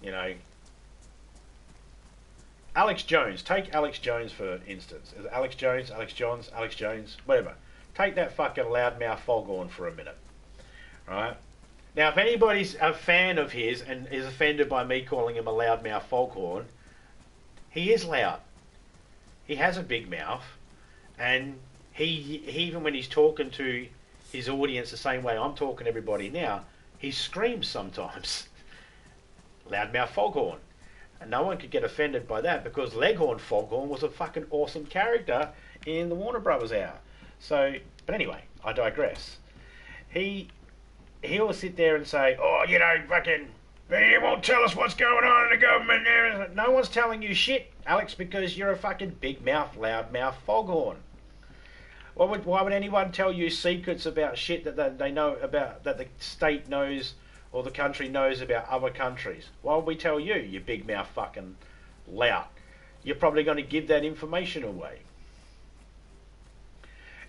You know, Alex Jones, take Alex Jones for instance. Is it Alex Jones, Alex Johns, Alex Jones, whatever. Take that fucking loudmouth foghorn for a minute. Right? Now, if anybody's a fan of his and is offended by me calling him a loudmouth foghorn, he is loud. He has a big mouth, and he even when he's talking to his audience the same way I'm talking to everybody now, he screams sometimes. Loudmouth foghorn. And no one could get offended by that because Leghorn Foghorn was a fucking awesome character in the Warner Brothers hour. So, but anyway, I digress. He'll sit there and say, oh, you know, fucking, he won't tell us what's going on in the government. No one's telling you shit, Alex, because you're a fucking big mouth, loud mouth foghorn. Why would anyone tell you secrets about shit that they know about, that the state knows or the country knows about other countries? Why would we tell you, you big mouth fucking lout? You're probably going to give that information away.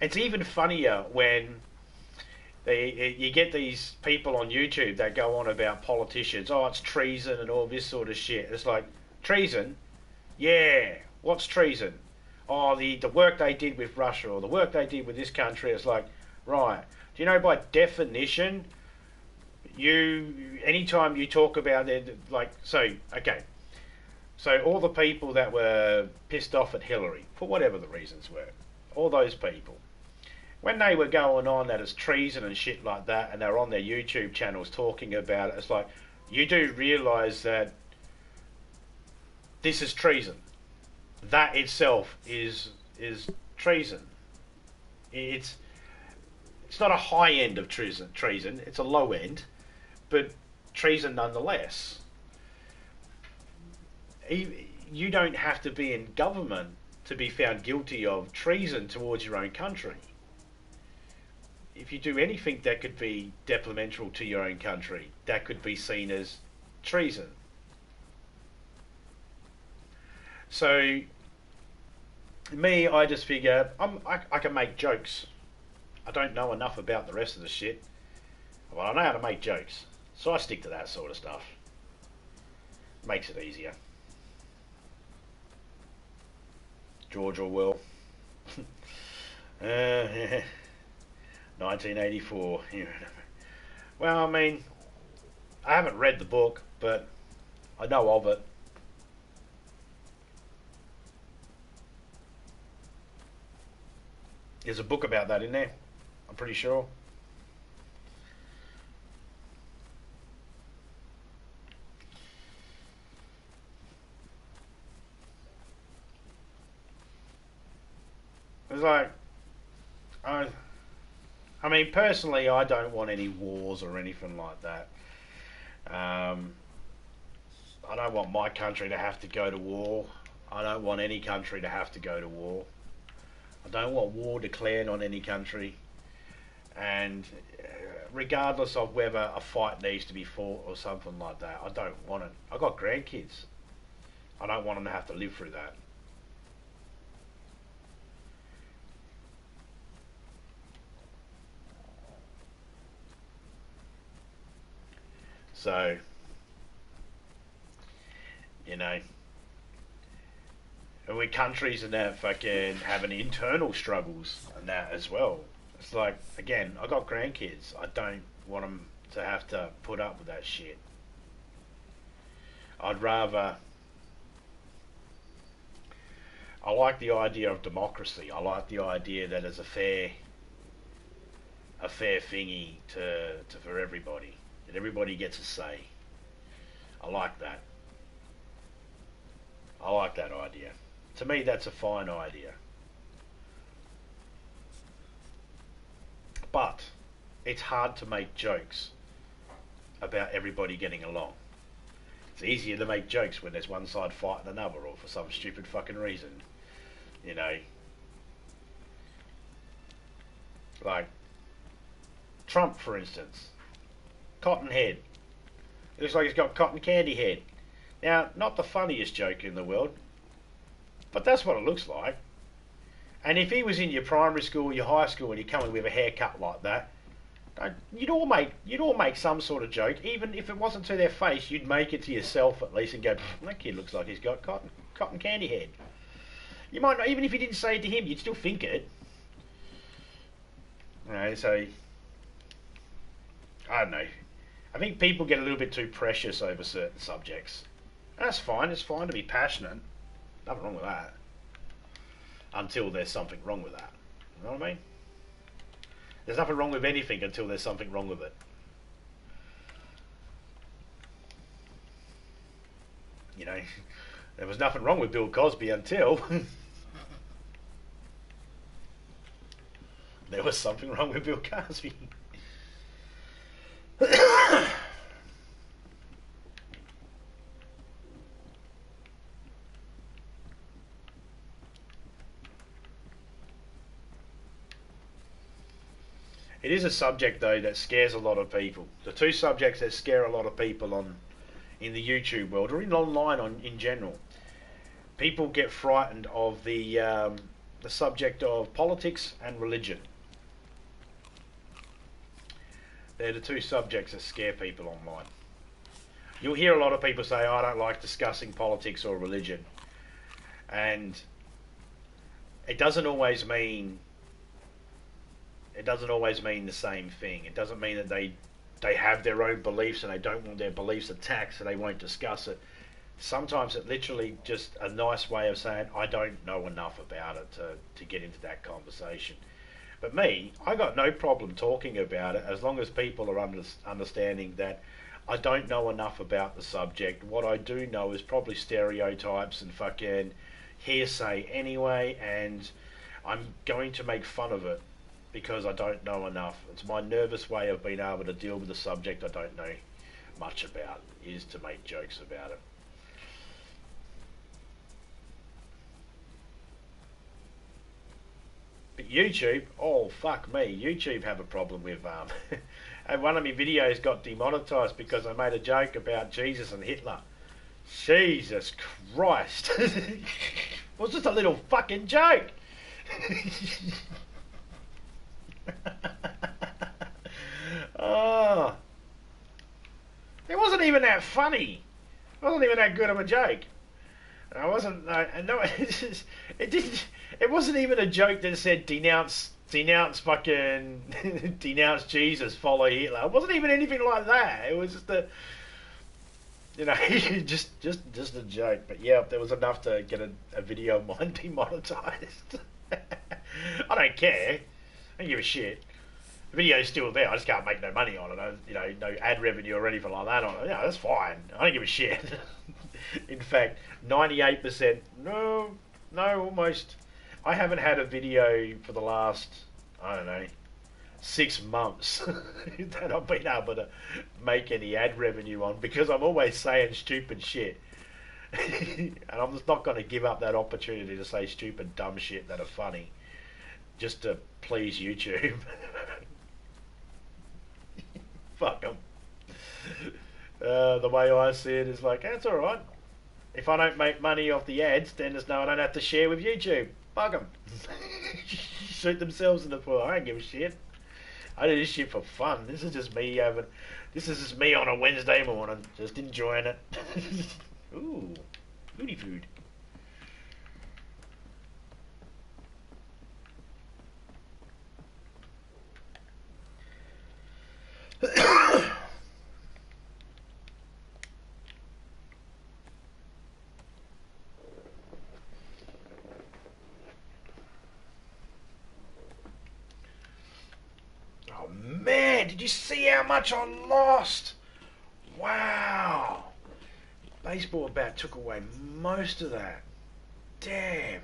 It's even funnier when you get these people on YouTube that go on about politicians. Oh, it's treason and all this sort of shit. It's like, treason? Yeah. What's treason? Oh, the work they did with Russia or the work they did with this country. It's like, right. Do you know by definition, anytime you talk about it, like, so all the people that were pissed off at Hillary, for whatever the reasons were, all those people, when they were going on that it's treason and shit like that, and they're on their YouTube channels talking about it, it's like, you do realise that this is treason. That itself is treason. It's not a high end of treason. It's a low end, but treason nonetheless. You don't have to be in government to be found guilty of treason towards your own country. If you do anything that could be detrimental to your own country, that could be seen as treason. So, me, I just figure, I can make jokes. I don't know enough about the rest of the shit, but I know how to make jokes. So I stick to that sort of stuff. Makes it easier. George Orwell. 1984. Well, I mean, I haven't read the book, but I know of it. There's a book about that in there, I'm pretty sure. It's like, I mean, personally, I don't want any wars or anything like that. I don't want my country to have to go to war. I don't want any country to have to go to war. I don't want war declared on any country. And regardless of whether a fight needs to be fought or something like that, I don't want it. I've got grandkids. I don't want them to have to live through that. So, you know, and we countries and that fucking having internal struggles and that as well. It's like, again, I got grandkids. I don't want them to have to put up with that shit. I'd rather. I like the idea of democracy. I like the idea that it's a fair thingy for everybody. That everybody gets a say. I like that. I like that idea. To me, that's a fine idea. But it's hard to make jokes about everybody getting along. It's easier to make jokes when there's one side fighting another or for some stupid fucking reason. You know. Like Trump, for instance. Cotton head. It looks like he's got cotton candy head. Now, not the funniest joke in the world, but that's what it looks like. And if he was in your primary school, your high school, and you come in with a haircut like that, you'd all make some sort of joke. Even if it wasn't to their face, you'd make it to yourself at least and go, that kid looks like he's got cotton candy head. You might not, even if you didn't say it to him, you'd still think it. You know, so I don't know. I think people get a little bit too precious over certain subjects. And that's fine. It's fine to be passionate. Nothing wrong with that. Until there's something wrong with that. You know what I mean? There's nothing wrong with anything until there's something wrong with it. You know, there was nothing wrong with Bill Cosby until there was something wrong with Bill Cosby. It is a subject though that scares a lot of people. The two subjects that scare a lot of people in the YouTube world or in online in general. People get frightened of the subject of politics and religion. They're the two subjects that scare people online. You'll hear a lot of people say, I don't like discussing politics or religion. And it doesn't always mean the same thing. It doesn't mean that they have their own beliefs and they don't want their beliefs attacked, so they won't discuss it. Sometimes it's literally just a nice way of saying, I don't know enough about it to get into that conversation. But me, I got no problem talking about it as long as people are understanding that I don't know enough about the subject. What I do know is probably stereotypes and fucking hearsay anyway, and I'm going to make fun of it because I don't know enough. It's my nervous way of being able to deal with a subject I don't know much about, is to make jokes about it. But YouTube, oh fuck me, YouTube have a problem with and one of my videos got demonetized because I made a joke about Jesus and Hitler. Jesus Christ. It was just a little fucking joke. Oh, it wasn't even that funny. It wasn't even that good of a joke. I wasn't. No, it didn't. It wasn't even a joke that said denounce denounce fucking denounce Jesus, follow Hitler. It wasn't even anything like that. It was just a, you know, just a joke. But yeah, there was enough to get a video of mine demonetized. I don't care. I don't give a shit. The video's still there. I just can't make no money on it. You know, no ad revenue or anything like that on it. Yeah, that's fine. I don't give a shit. In fact, 98%. No, almost. I haven't had a video for the last, I don't know, 6 months that I've been able to make any ad revenue on because I'm always saying stupid shit. And I'm just not going to give up that opportunity to say stupid, dumb shit that are funny just to please YouTube. Fuck them. The way I see it is like, that's alright. If I don't make money off the ads, then there's no, I don't have to share with YouTube. Fuck them. Shoot themselves in the foot. I don't give a shit. I do this shit for fun. This is just me on a Wednesday morning, just enjoying it. Ooh, booty food. Oh man, did you see how much I lost? Wow. Baseball bat took away most of that. Damn.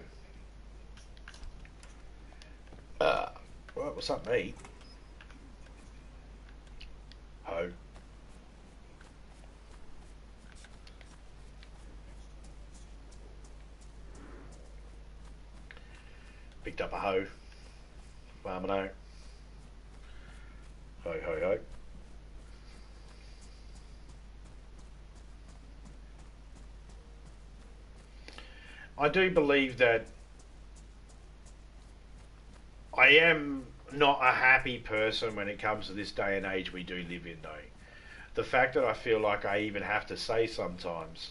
Well, what's up, me? Ho. Picked up a hoe. Farming out. Ho, ho, ho. I do believe that I am not a happy person when it comes to this day and age we do live in, though. The fact that I feel like I even have to say sometimes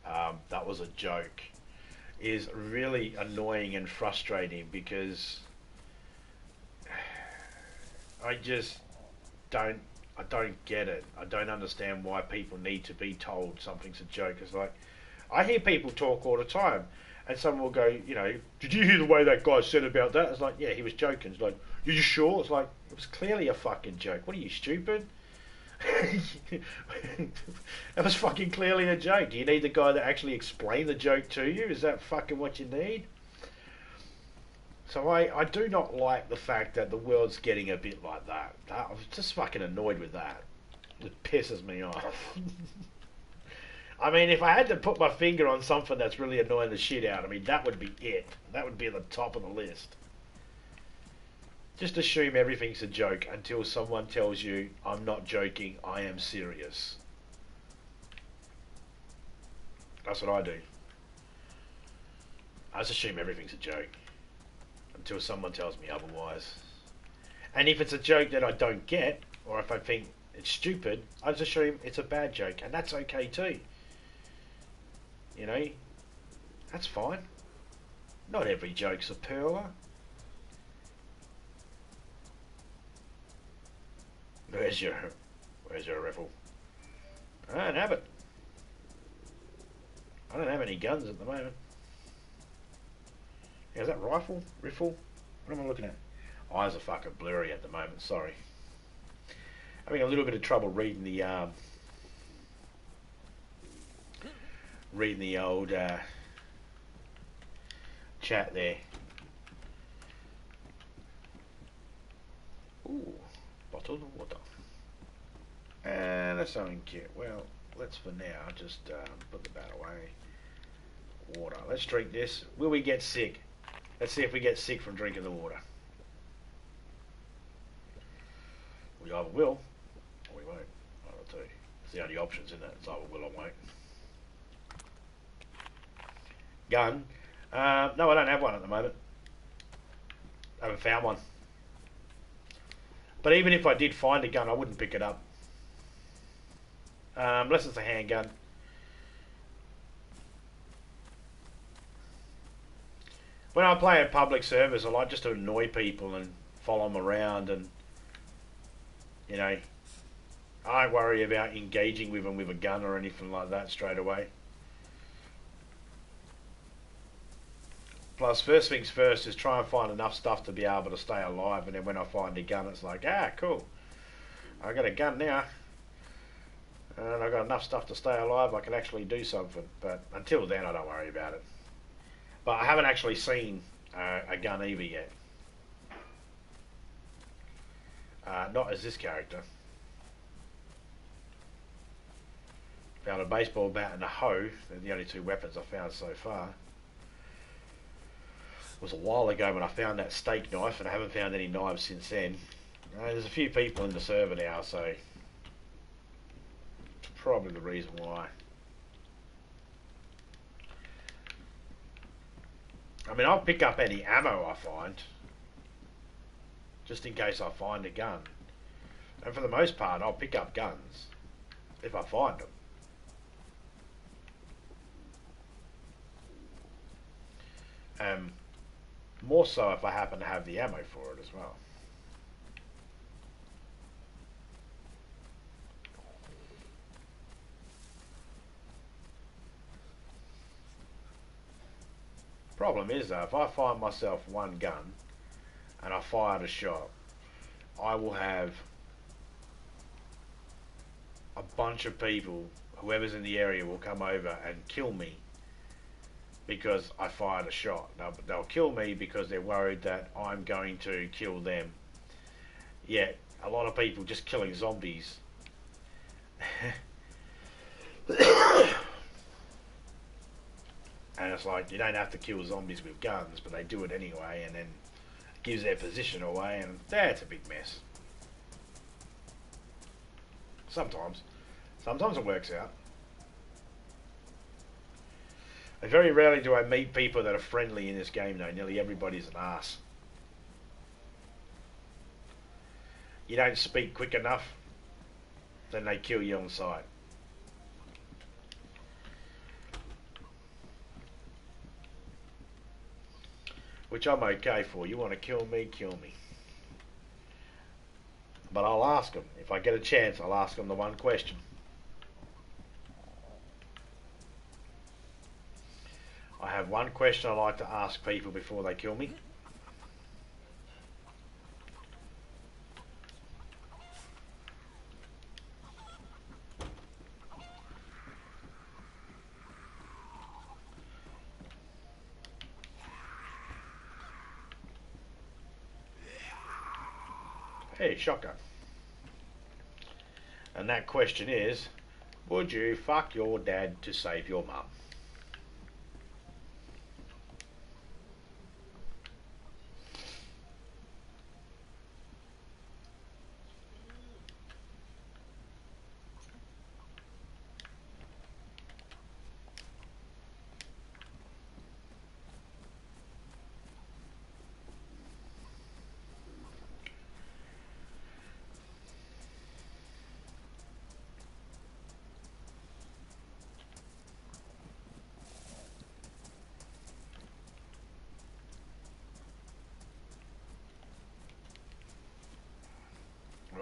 that was a joke is really annoying and frustrating because I just don't get it. I don't understand why people need to be told something's a joke. It's like, I hear people talk all the time, and someone will go, you know, did you hear the way that guy said about that? It's like, yeah, he was joking. It's like, you sure? It's like, it was clearly a fucking joke. What are you, stupid? That was fucking clearly a joke. Do you need the guy that actually explained the joke to you? Is that fucking what you need? So I do not like the fact that the world's getting a bit like that. I'm just fucking annoyed with that. It pisses me off. I mean, if I had to put my finger on something that's really annoying the shit out of me, that would be it. That would be at the top of the list. Just assume everything's a joke until someone tells you, I'm not joking, I am serious. That's what I do. I just assume everything's a joke until someone tells me otherwise. And if it's a joke that I don't get, or if I think it's stupid, I just assume it's a bad joke, and that's okay too. You know, that's fine. Not every joke's a perler. Where's your rifle? I don't have it. I don't have any guns at the moment. Yeah, is that rifle? Riffle? What am I looking at? Eyes are fucking blurry at the moment, sorry. Having a little bit of trouble reading the old chat there. Ooh, bottle of water. And that's something cute. Well, let's for now just put the bat away. Water. Let's drink this. Will we get sick? Let's see if we get sick from drinking the water. We either will or we won't. I'll tell you. It's the only options, isn't it? It's either will or won't. Gun. No, I don't have one at the moment. I haven't found one. But even if I did find a gun, I wouldn't pick it up. Unless it's a handgun. When I play at public servers, I like just to annoy people and follow them around, and you know, I don't worry about engaging with them with a gun or anything like that straight away. Plus, first things first is try and find enough stuff to be able to stay alive, and then when I find a gun, it's like, ah, cool, I got a gun now, and I got enough stuff to stay alive, I can actually do something. But until then, I don't worry about it. But I haven't actually seen a gun either yet. Not as this character. Found a baseball bat and a hoe. They're the only two weapons I've found so far. It was a while ago when I found that steak knife, and I haven't found any knives since then. There's a few people in the server now, so it's probably the reason why. I mean, I'll pick up any ammo I find, just in case I find a gun. And for the most part, I'll pick up guns if I find them. More so if I happen to have the ammo for it as well. Problem is though, if I find myself one gun and I fired a shot, I will have a bunch of people, whoever's in the area will come over and kill me because I fired a shot. Now, they'll kill me because they're worried that I'm going to kill them. Yet, a lot of people just killing zombies. And it's like, you don't have to kill zombies with guns, but they do it anyway, and then it gives their position away, and that's a big mess. Sometimes it works out. And very rarely do I meet people that are friendly in this game though. Nearly everybody's an arse. You don't speak quick enough, then they kill you on sight. Which I'm okay for. You want to kill me, kill me. But I'll ask them. If I get a chance, I'll ask them the one question. I have one question I like to ask people before they kill me. Hey, shotgun. And that question is, would you fuck your dad to save your mum?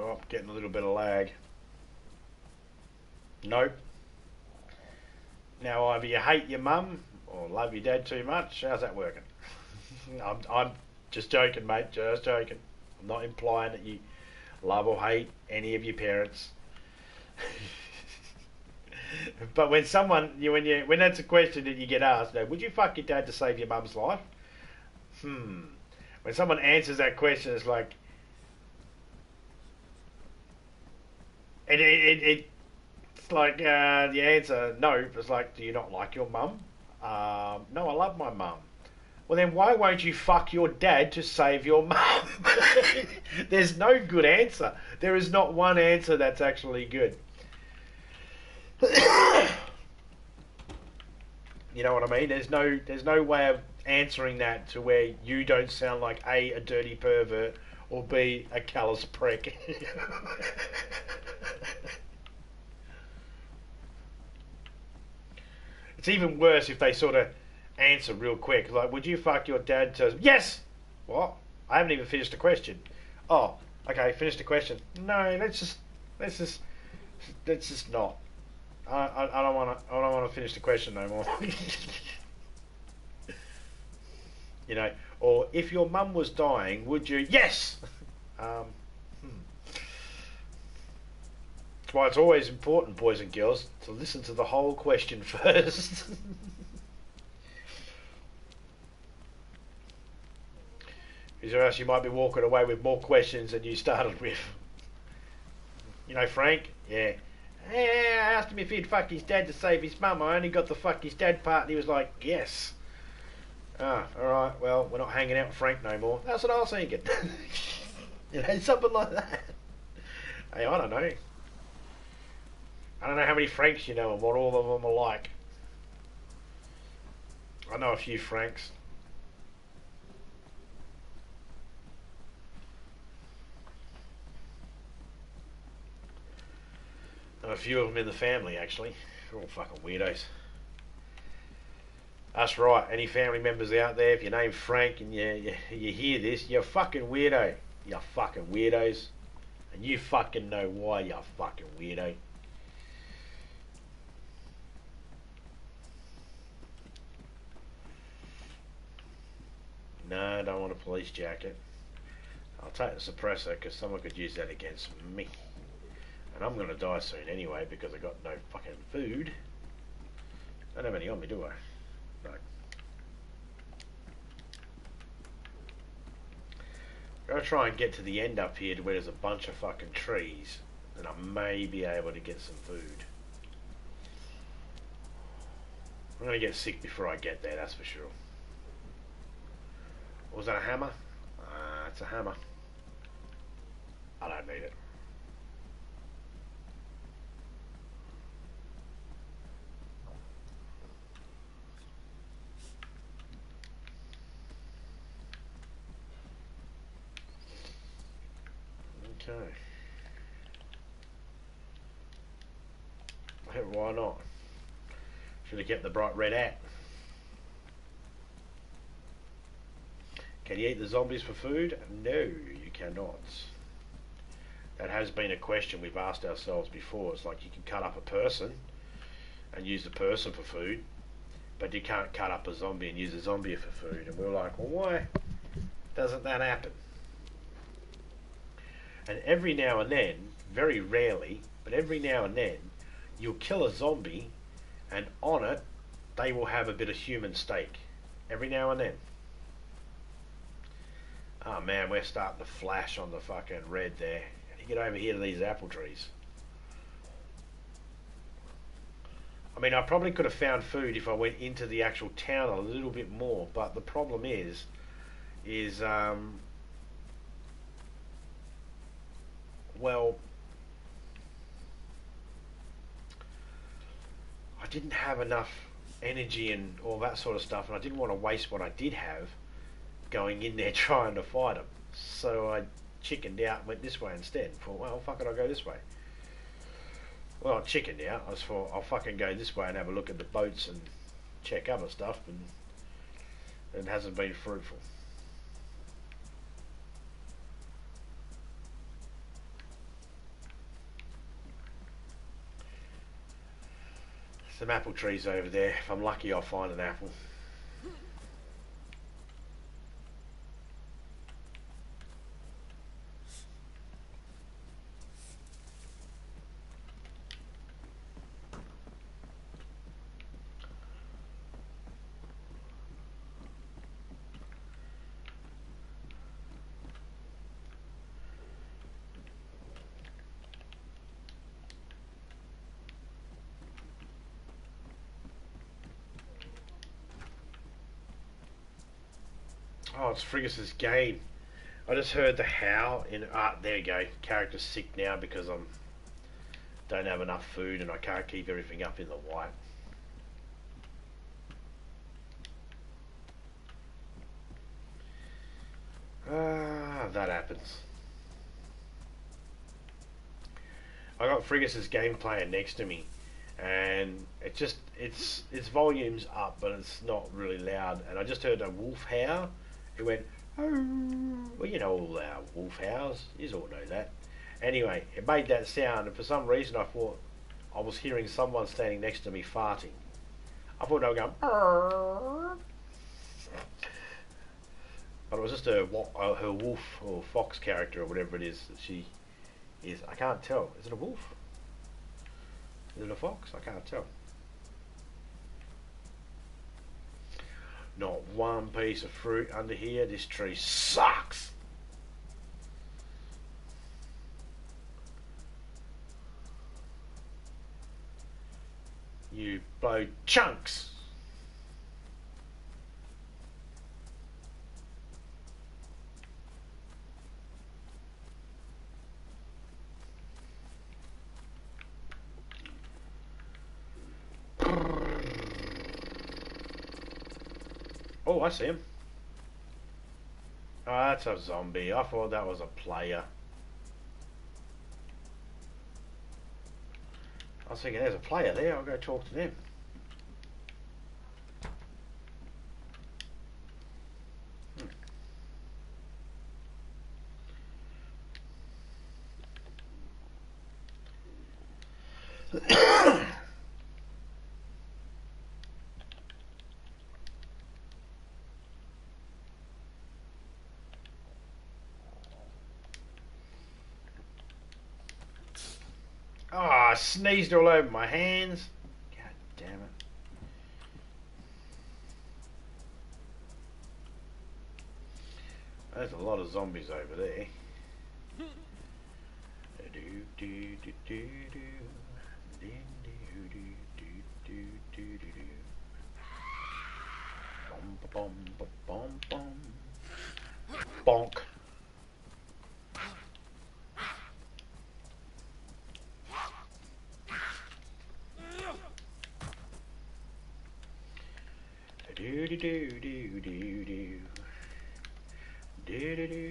Oh, getting a little bit of lag. Nope. Now either you hate your mum or love your dad too much. How's that working? I'm just joking, mate. Just joking. I'm not implying that you love or hate any of your parents. But when someone, when that's a question that you get asked, would you fuck your dad to save your mum's life? When someone answers that question, it's like, it's like the answer, no. It's like, do you not like your mum? No, I love my mum. Well, then why won't you fuck your dad to save your mum? There's no good answer. There is not one answer that's actually good. You know what I mean? There's no way of answering that to where you don't sound like A, a dirty pervert, or B, a callous prick. It's even worse if they sort of answer real quick. Like, would you fuck your dad to... Yes! What? I haven't even finished the question. Oh, okay, finish the question. No, let's just not. I don't want to. I don't want to finish the question no more. You know, or if your mum was dying, would you? Yes. Um, That's why it's always important, boys and girls, to listen to the whole question first. Because or else you might be walking away with more questions than you started with. You know, Frank? Yeah. Yeah, I asked him if he'd fuck his dad to save his mum. I only got the fuck his dad part, and he was like, yes. Ah, alright, well, we're not hanging out with Frank no more. That's what I was thinking. You know, something like that. Hey, I don't know. I don't know how many Franks you know and what all of them are like. I know a few Franks. And a few of them in the family, actually. They're all fucking weirdos. That's right. Any family members out there, if your name's Frank and you hear this, you're a fucking weirdo. You're fucking weirdos. And you fucking know why you're a fucking weirdo. No, I don't want a police jacket. I'll take the suppressor because someone could use that against me. And I'm going to die soon anyway because I got no fucking food. I don't have any on me, do I? No. I'm going to try and get to the end up here to where there's a bunch of fucking trees. And I may be able to get some food. I'm going to get sick before I get there, that's for sure. Was that a hammer? It's a hammer. I don't need it. Okay. Why not? Should have kept the bright red hat. Can you eat the zombies for food? No, you cannot. That has been a question we've asked ourselves before. It's like you can cut up a person and use the person for food, but you can't cut up a zombie and use a zombie for food. And we're like, well, why doesn't that happen? And every now and then, very rarely, but every now and then, you'll kill a zombie and on it, they will have a bit of human steak. Every now and then. Oh man, we're starting to flash on the fucking red there. You get over here to these apple trees. I mean, I probably could have found food if I went into the actual town a little bit more, but the problem is well, I didn't have enough energy and all that sort of stuff, and I didn't want to waste what I did have going in there trying to fight them. So I chickened out and went this way instead. Thought, well, fuck it, I'll go this way. Well, I chickened out. I thought, I'll fucking go this way and have a look at the boats and check other stuff, and it hasn't been fruitful. Some apple trees over there. If I'm lucky, I'll find an apple. Oh, it's Frigus's game. I just heard the howl in. Ah, there you go. Character's sick now because I'm don't have enough food and I can't keep everything up in the white. Ah, that happens. I got Frigus's game playing next to me, and its volume's up, but it's not really loud. And I just heard a wolf howl. It went, Well, you know all our wolf howls. You all know that. Anyway, it made that sound, and for some reason I thought I was hearing someone standing next to me farting. I thought they were going, "Arr." But it was just her wolf or fox character or whatever it is that she is. I can't tell. Is it a wolf? Is it a fox? I can't tell. Not one piece of fruit under here. This tree sucks. You blow chunks. Oh, I see him. Oh, that's a zombie. I thought that was a player. I was thinking, there's a player there. I'll go talk to them. Oh, I sneezed all over my hands. God damn it. There's a lot of zombies over there. Bonk. Do do do do do do. Do do do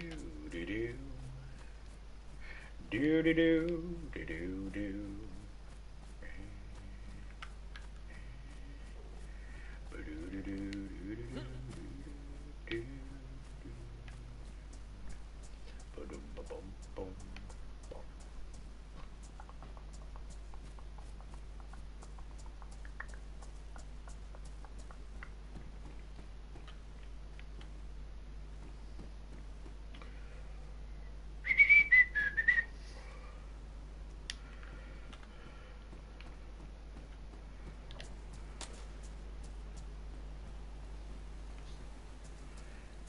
do do. Do do do do do do.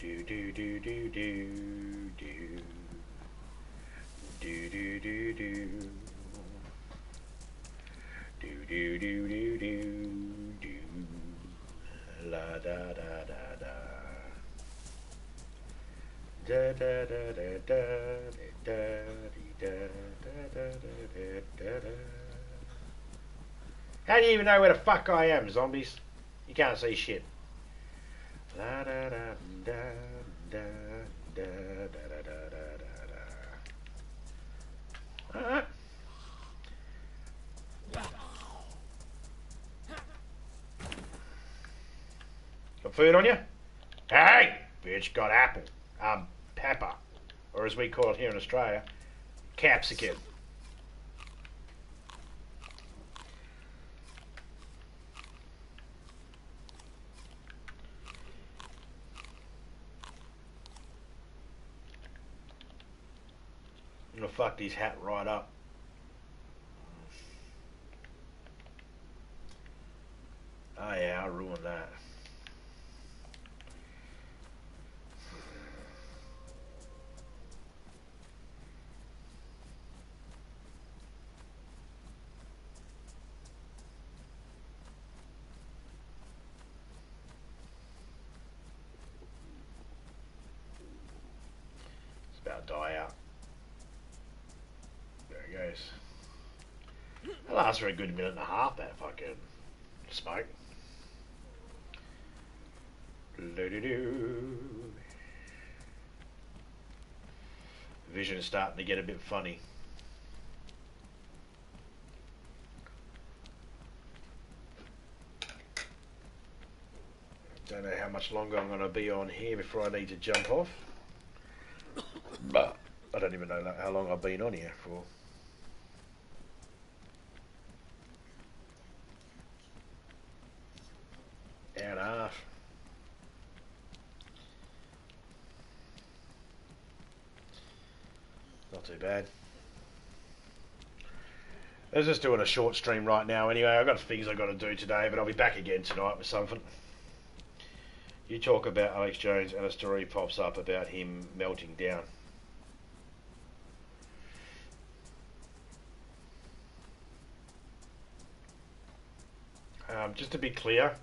Do do do do do do do do do do do do do do do la da da da da da da da da da da da da da da. How do you even know where the fuck I am, zombies? You can't see shit. La da da da da da da da da da da. Alright. Got food on you? Hey! Bitch, got apple. Pepper. Or as we call it here in Australia, capsicum. I'm gonna fuck his hat right up. Oh yeah, I ruined that. It's about to die out. There he goes. That lasts for a good minute and a half, that fucking smoke. Vision's starting to get a bit funny. Don't know how much longer I'm going to be on here before I need to jump off. But I don't even know how long I've been on here for. Hour and a half. Not too bad. I was just doing a short stream right now anyway. I've got things I've got to do today, but I'll be back again tonight with something. You talk about Alex Jones and a story pops up about him melting down. Just to be clear,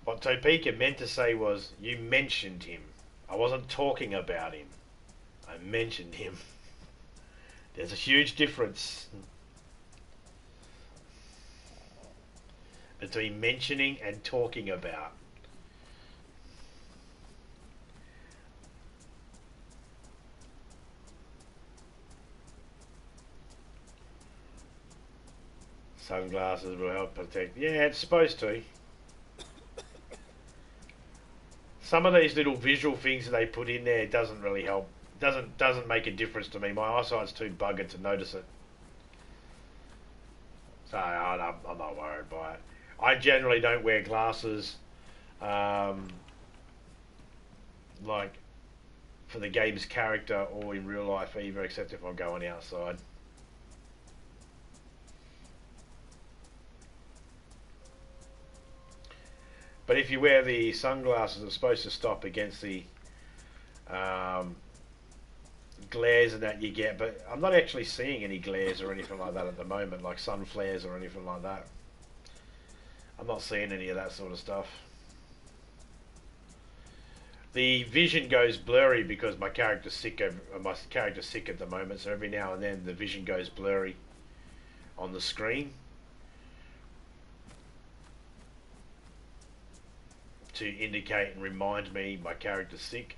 what Topeka meant to say was, you mentioned him. I wasn't talking about him. I mentioned him. There's a huge difference between mentioning and talking about. Sunglasses will help protect. Yeah, it's supposed to. Some of these little visual things that they put in there doesn't really help. Doesn't make a difference to me. My eyesight's too buggered to notice it. So I'm not worried by it. I generally don't wear glasses, like for the game's character or in real life either, except if I'm going outside. But if you wear the sunglasses, it's supposed to stop against the glares and that you get. But I'm not actually seeing any glares or anything like that at the moment, like sun flares or anything like that. I'm not seeing any of that sort of stuff. The vision goes blurry because my character's sick. My character's sick at the moment, so every now and then the vision goes blurry on the screen to indicate and remind me my character's sick.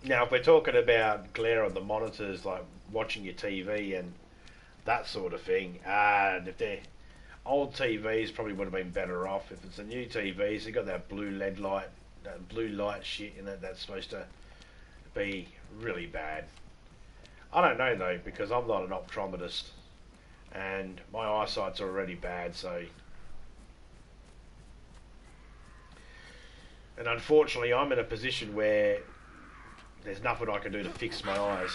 Now, if we're talking about glare on the monitors, like watching your TV and that sort of thing, and if they're old TVs, probably would have been better off. If it's a new TVs, they've got that blue LED light, that blue light shit in it. That's supposed to be really bad. I don't know though, because I'm not an optometrist, and my eyesight's already bad. So, and unfortunately, I'm in a position where there's nothing I can do to fix my eyes.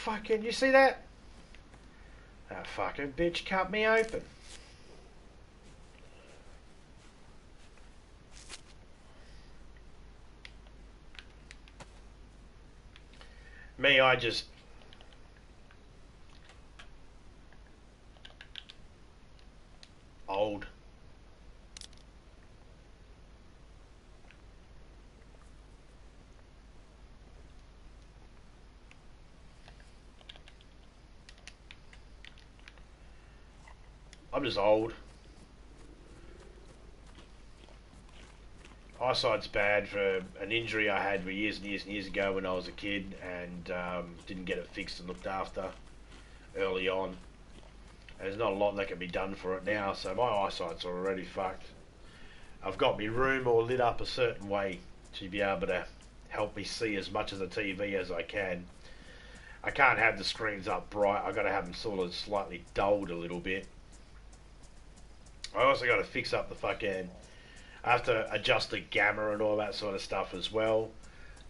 Fucking, you see that? That fucking bitch cut me open. Me, I just... old. I'm just old. Eyesight's bad for an injury I had years and years and years ago when I was a kid, and didn't get it fixed and looked after early on. There's not a lot that can be done for it now, so my eyesight's already fucked. I've got my room all lit up a certain way to be able to help me see as much of the TV as I can. I can't have the screens up bright. I've got to have them sort of slightly dulled a little bit. I also got to fix up the fucking... I have to adjust the gamma and all that sort of stuff as well,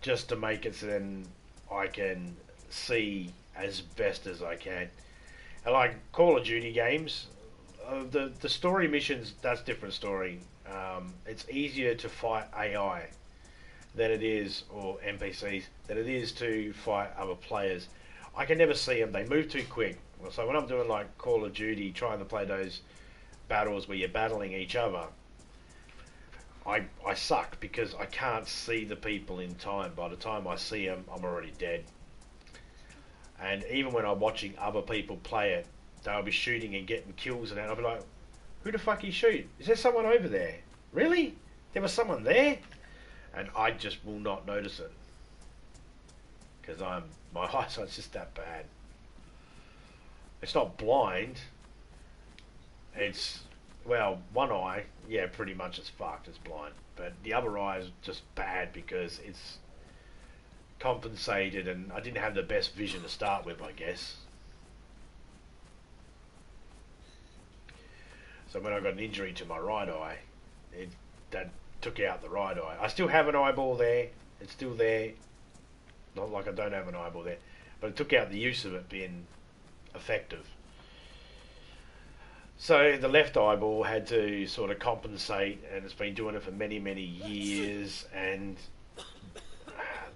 just to make it so then I can see as best as I can. And like Call of Duty games, the story missions, that's a different story. It's easier to fight AI than it is, or NPCs, than it is to fight other players. I can never see them, they move too quick. So when I'm doing like Call of Duty, trying to play those battles where you're battling each other, I suck because I can't see the people in time. By the time I see them, I'm already dead. And even when I'm watching other people play it, they'll be shooting and getting kills and that. I'll be like, who the fuck is shooting? Is there someone over there? Really? There was someone there? And I just will not notice it. Because my eyesight's just that bad. It's not blind. It's, well, one eye, yeah, pretty much it's fucked, it's blind. But the other eye is just bad because it's compensated and I didn't have the best vision to start with, I guess. So when I got an injury to my right eye, that took out the right eye. I still have an eyeball there, it's still there. Not like I don't have an eyeball there, but it took out the use of it being effective. So the left eyeball had to sort of compensate, and it's been doing it for many, many years. And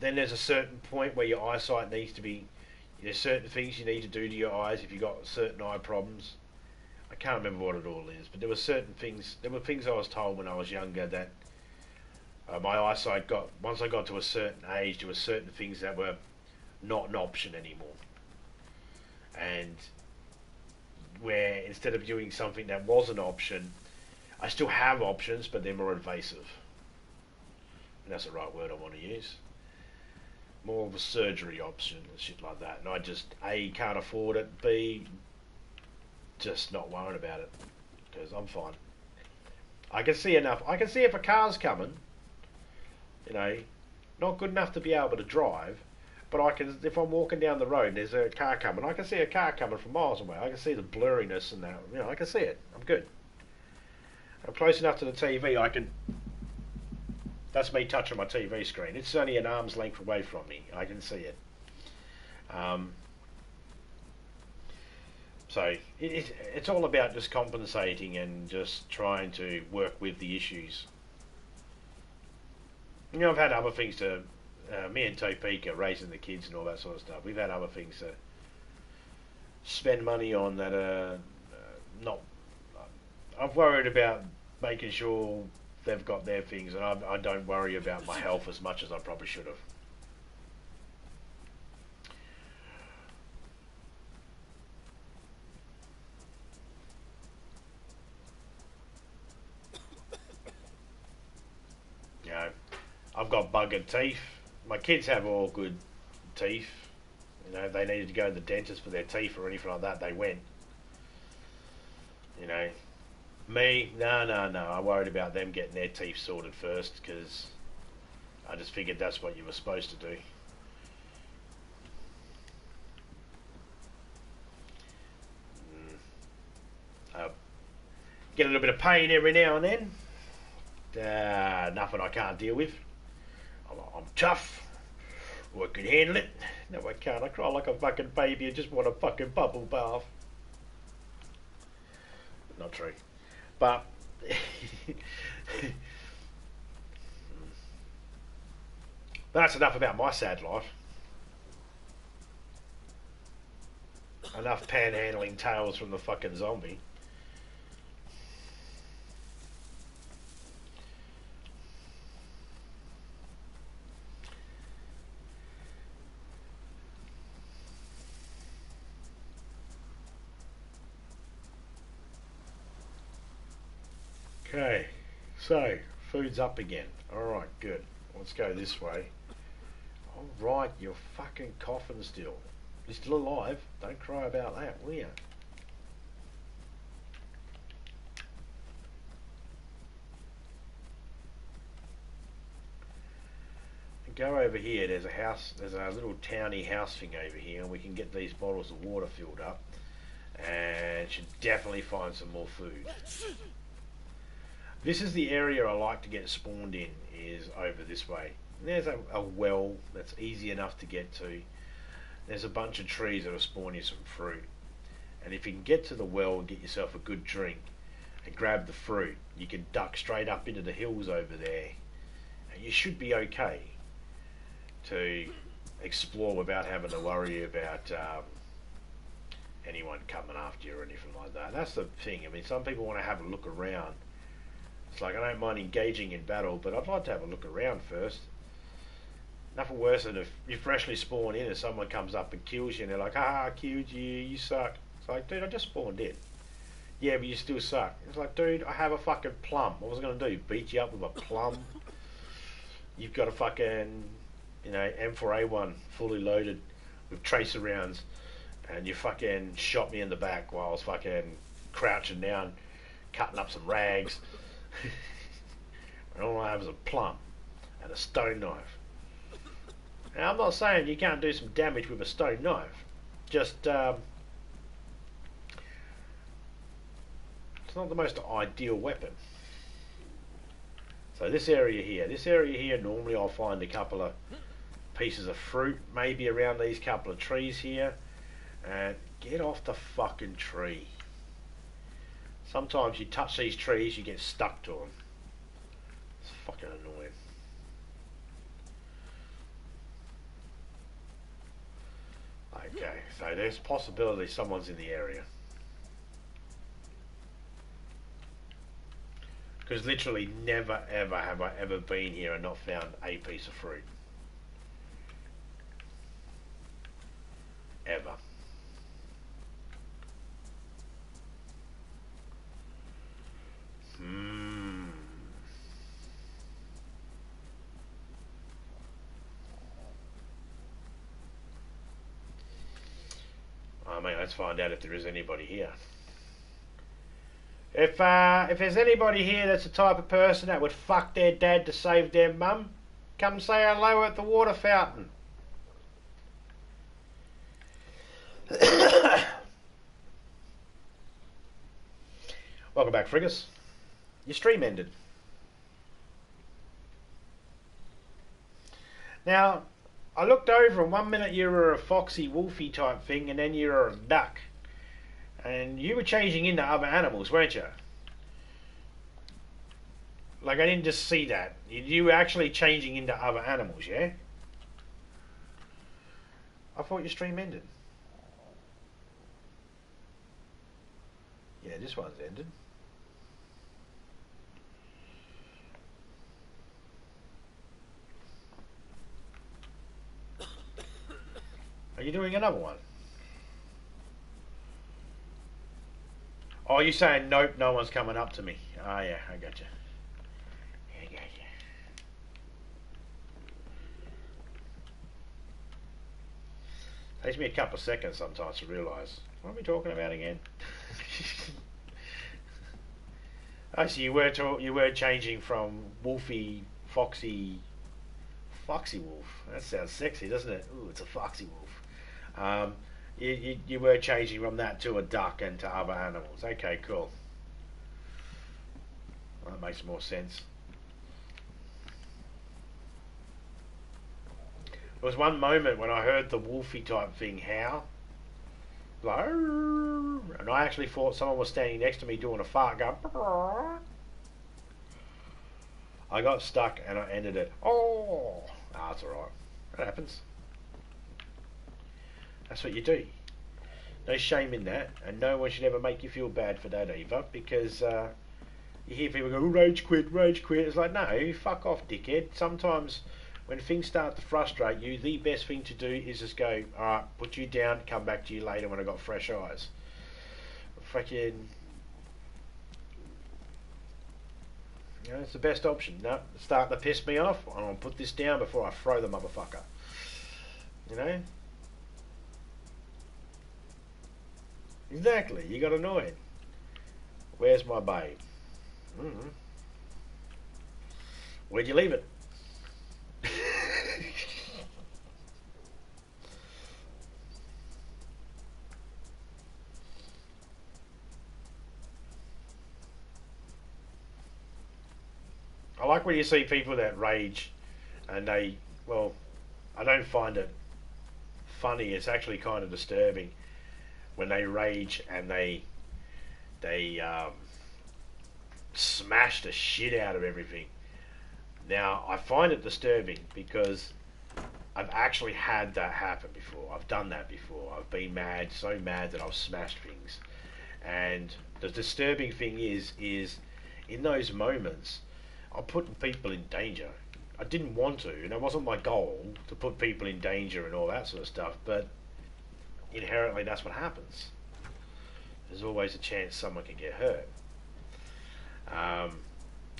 then there's a certain point where your eyesight needs to be, there's certain things you need to do to your eyes if you've got certain eye problems. I can't remember what it all is, but there were certain things, there were things I was told when I was younger that my eyesight got, once I got to a certain age, there were certain things that were not an option anymore. And where instead of doing something that was an option, I still have options, but they're more invasive. And that's the right word I want to use. More of a surgery option and shit like that. And I just, A, can't afford it, B, just not worrying about it. Because I'm fine. I can see enough. I can see if a car's coming. You know, not good enough to be able to drive, but I can, if I'm walking down the road and there's a car coming, I can see a car coming from miles away. I can see the blurriness and that, you know, I can see it. I'm good. I'm close enough to the TV, I can, that's me touching my TV screen. It's only an arm's length away from me. I can see it. So it's all about just compensating and just trying to work with the issues. You know, I've had other things to, me and Topeka raising the kids and all that sort of stuff. We've had other things to spend money on that are not. I've worried about making sure they've got their things, and I don't worry about my health as much as I probably should have. You know, I've got buggered teeth. My kids have all good teeth. You know, if they needed to go to the dentist for their teeth or anything like that, they went. You know, me, no. I worried about them getting their teeth sorted first because I just figured that's what you were supposed to do. Get a little bit of pain every now and then. Nothing I can't deal with. I'm tough. I can handle it. No, I can't. I cry like a fucking baby. I just want a fucking bubble bath. Not true. But that's enough about my sad life. Enough panhandling tales from the fucking zombie. Okay, so food's up again. Alright, good. Let's go this way. Alright, you're fucking coughing still. You're still alive. Don't cry about that, will you? Go over here, there's a house, there's a little towny house thing over here, and we can get these bottles of water filled up. And should definitely find some more food. This is the area I like to get spawned in, is over this way. There's a well that's easy enough to get to. There's a bunch of trees that are spawning some fruit. And if you can get to the well and get yourself a good drink and grab the fruit, you can duck straight up into the hills over there. And you should be okay to explore without having to worry about anyone coming after you or anything like that. That's the thing. I mean, some people want to have a look around. It's like, I don't mind engaging in battle, but I'd like to have a look around first. Nothing worse than if you freshly spawn in and someone comes up and kills you and they're like, I killed you, you suck. It's like, dude, I just spawned in. Yeah, but you still suck. It's like, dude, I have a fucking plum. What was I going to do? Beat you up with a plum? You've got a fucking, M4A1 fully loaded with tracer rounds, and you fucking shot me in the back while I was fucking crouching down, cutting up some rags. And all I have is a plum and a stone knife. Now, I'm not saying you can't do some damage with a stone knife. Just, it's not the most ideal weapon. So this area here, normally I'll find a couple of pieces of fruit, maybe around these couple of trees here. And get off the fucking tree. Sometimes you touch these trees, you get stuck to them. It's fucking annoying. Okay, so there's possibility someone's in the area. Because literally never ever have I ever been here and not found a piece of fruit. Ever. I mean, let's find out if there is anybody here. If there's anybody here that's the type of person that would fuck their dad to save their mum, come say hello at the water fountain. Welcome back, Friggers. Your stream ended. Now, I looked over and 1 minute you were a foxy, wolfy type thing, and then you were a duck. And you were changing into other animals, weren't you? Like, I didn't just see that. You were actually changing into other animals, yeah? I thought your stream ended. Yeah, this one's ended. Are you doing another one? Oh, you're saying nope, no one's coming up to me. Oh yeah, I got you. Yeah, I got you. Takes me a couple of seconds sometimes to realise. What are we talking about again? Oh, so you were changing from wolfy, foxy wolf. That sounds sexy, doesn't it? Ooh, it's a foxy wolf. You were changing from that to a duck and to other animals. Okay, cool. Well, that makes more sense. There was one moment when I heard the wolfy type thing howl. Like, and I actually thought someone was standing next to me doing a fart going. I got stuck and I ended it. Oh, that's alright. That happens. That's what you do. No shame in that, and no one should ever make you feel bad for that either, because you hear people go, oh, rage quit, rage quit. It's like, no, fuck off, dickhead. Sometimes when things start to frustrate you, the best thing to do is just go, alright, put you down, come back to you later when I got fresh eyes. Fucking, it's the best option. No, it's starting to piss me off. I'm gonna put this down before I throw the motherfucker. You know? Exactly. You got annoyed. Where's my babe? Where'd you leave it? I like when you see people that rage and they, well, I don't find it funny. It's actually kind of disturbing when they rage and they smash the shit out of everything. Now, I find it disturbing because I've actually had that happen before. I've done that before. I've been mad, so mad that I've smashed things. And the disturbing thing is in those moments, I'm putting people in danger. I didn't want to, and it wasn't my goal to put people in danger and all that sort of stuff, but inherently that's what happens. There's always a chance someone can get hurt.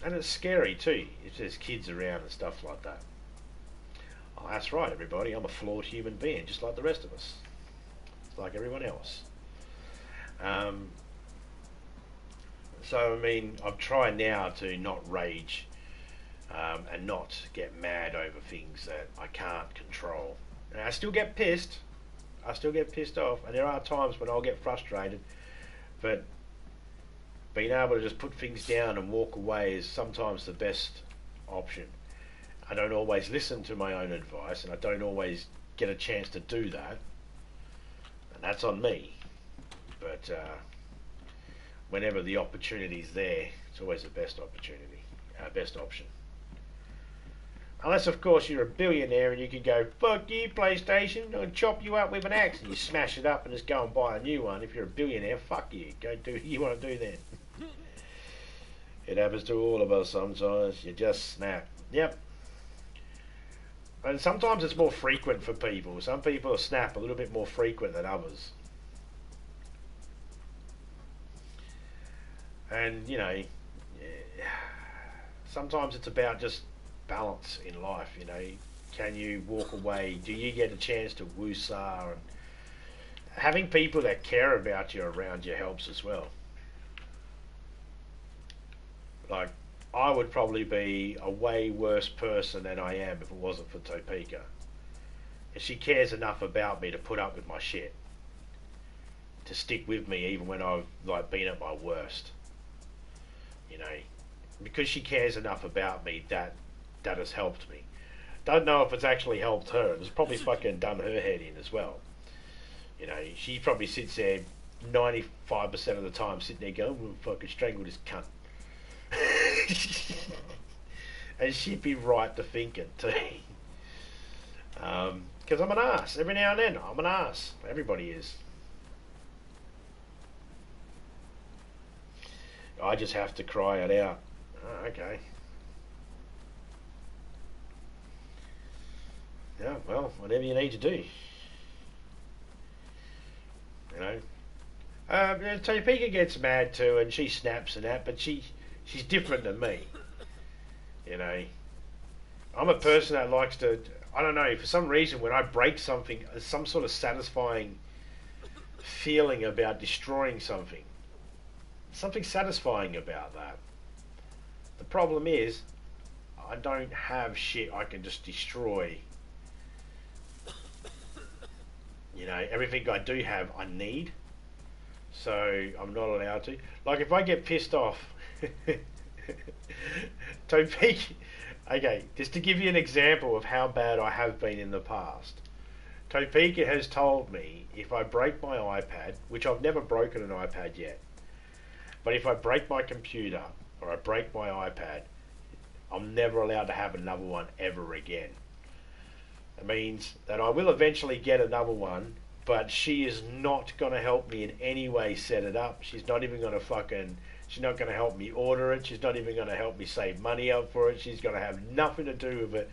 And it's scary too, if there's kids around and stuff like that. Oh, that's right, everybody, I'm a flawed human being, just like the rest of us. Like everyone else. So, I mean, I'm trying now to not rage and not get mad over things that I can't control. And I still get pissed. I still get pissed off. And there are times when I'll get frustrated. But being able to just put things down and walk away is sometimes the best option. I don't always listen to my own advice, and I don't always get a chance to do that. And that's on me. But whenever the opportunity's there, it's always the best opportunity, best option. Unless, of course, you're a billionaire and you can go, fuck you, PlayStation, I'll chop you up with an axe, and you smash it up and just go and buy a new one. If you're a billionaire, fuck you. Go do what you want to do then. It happens to all of us sometimes. You just snap. Yep. And sometimes it's more frequent for people. Some people snap a little bit more frequent than others. And, you know, sometimes it's about just balance in life, you know. Can you walk away? Do you get a chance to woosah? And having people that care about you around you helps as well. Like, I would probably be a way worse person than I am if it wasn't for Topeka. And she cares enough about me to put up with my shit. To stick with me even when I've like been at my worst. You know, because she cares enough about me, that has helped me. Don't know if it's actually helped her. It's probably fucking done her head in as well. You know, she probably sits there 95% of the time sitting there going, we'll fucking strangle this cunt. And she'd be right to think it too. Because I'm an ass. Every now and then, I'm an ass. Everybody is. I just have to cry it out. Oh, okay. Yeah, well, whatever you need to do. You know. Topeka gets mad too, and she snaps and that, but she's different than me. You know. I'm a person that likes to, I don't know, for some reason when I break something, there's some sort of satisfying feeling about destroying something. Something satisfying about that. The problem is, I don't have shit I can just destroy. You know, everything I do have, I need. So, I'm not allowed to. Like, if I get pissed off... Topeka... Okay, just to give you an example of how bad I have been in the past. Topeka has told me if I break my iPad, which I've never broken an iPad yet, but if I break my computer or I break my iPad, I'm never allowed to have another one ever again. It means that I will eventually get another one, but she is not going to help me in any way set it up. She's not even going to she's not going to help me order it. She's not even going to help me save money up for it. She's going to have nothing to do with it.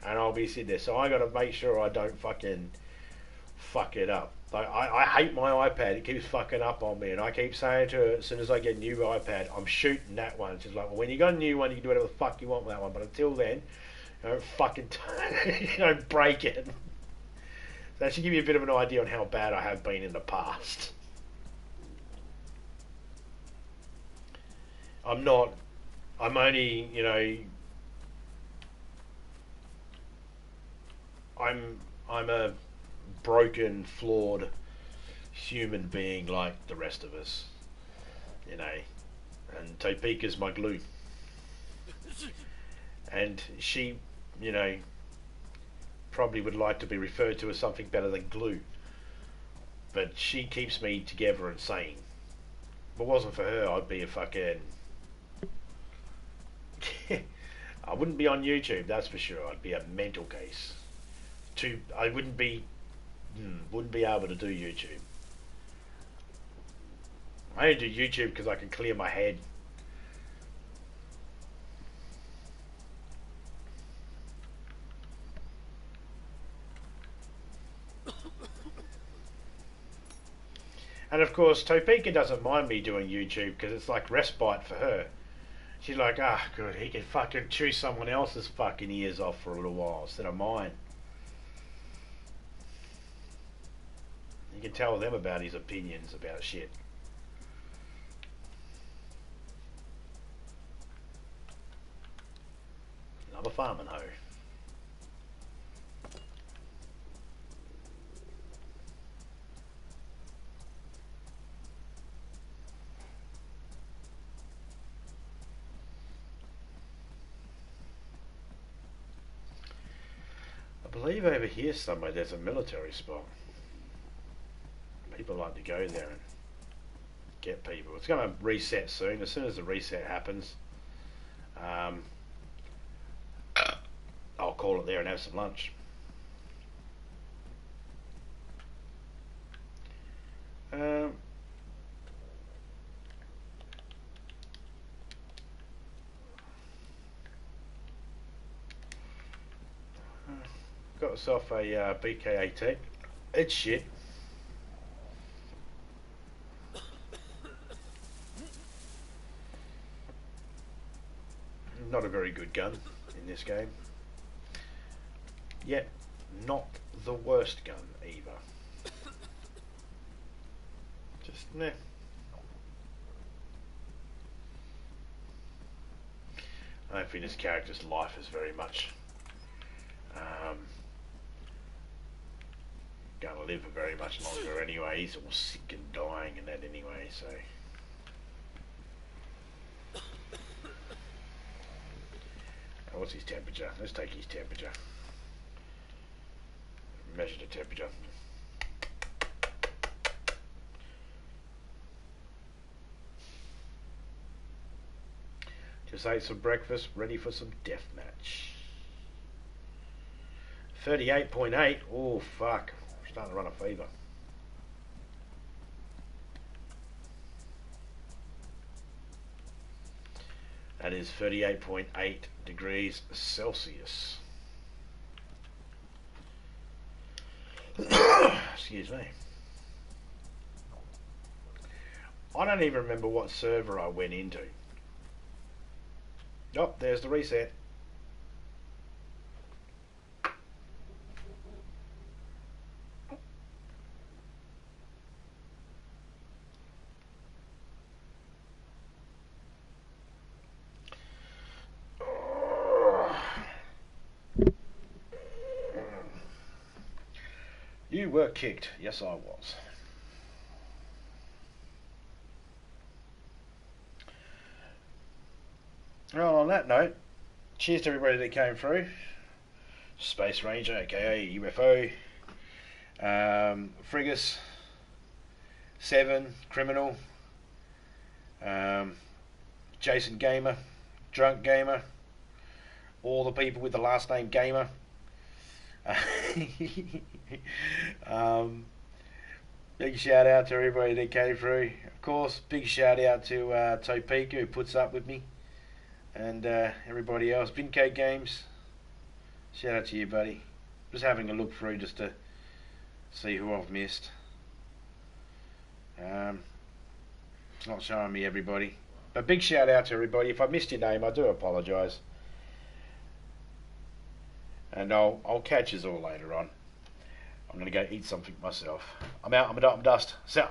And I'll be sitting there. So I got to make sure I don't fucking fuck it up. Like, I hate my iPad. It keeps fucking up on me. And I keep saying to her, as soon as I get a new iPad, I'm shooting that one. She's like, well, when you got a new one, you can do whatever the fuck you want with that one. But until then, don't fucking don't break it. That should give you a bit of an idea on how bad I have been in the past. I'm only, you know, I'm a broken, flawed human being like the rest of us, you know, and Topeka's my glue. And she, you know, probably would like to be referred to as something better than glue. But she keeps me together and sane. If it wasn't for her, I'd be a fucking... I wouldn't be on YouTube, that's for sure. I'd be a mental case. I wouldn't be able to do YouTube. I only do YouTube because I can clear my head. And of course, Topeka doesn't mind me doing YouTube because it's like respite for her. She's like, ah, good, he can fucking chew someone else's fucking ears off for a little while instead of mine. You can tell them about his opinions about shit. Another farming hoe. I believe over here somewhere there's a military spot. People like to go there and get people. It's going to reset soon. As soon as the reset happens, I'll call it there and have some lunch. Got myself a BK-18. It's shit. Not a very good gun in this game. Yet, not the worst gun either. Just, meh. I don't think this character's life is very much going to live for very much longer anyway. He's all sick and dying and that anyway, so... What's his temperature? Let's take his temperature. Measure the temperature. Just ate some breakfast, ready for some deathmatch. 38.8. Oh fuck. I'm starting to run a fever. That is 38.8 degrees Celsius. Excuse me. I don't even remember what server I went into. Oh, there's the reset. You were kicked. Yes, I was. Well, on that note, cheers to everybody that came through. Space Ranger, aka UFO, Frigus, Seven, Criminal, Jason Gamer, Drunk Gamer, all the people with the last name Gamer. Big shout out to everybody that came through. Of course, big shout out to Topeka who puts up with me, and everybody else. Vincade Games, shout out to you, buddy. Just having a look through just to see who I've missed. It's not showing me everybody, but big shout out to everybody. If I missed your name, I do apologise. And I'll catch us all later on. I'm going to go eat something myself. I'm out. I'm a dust. So.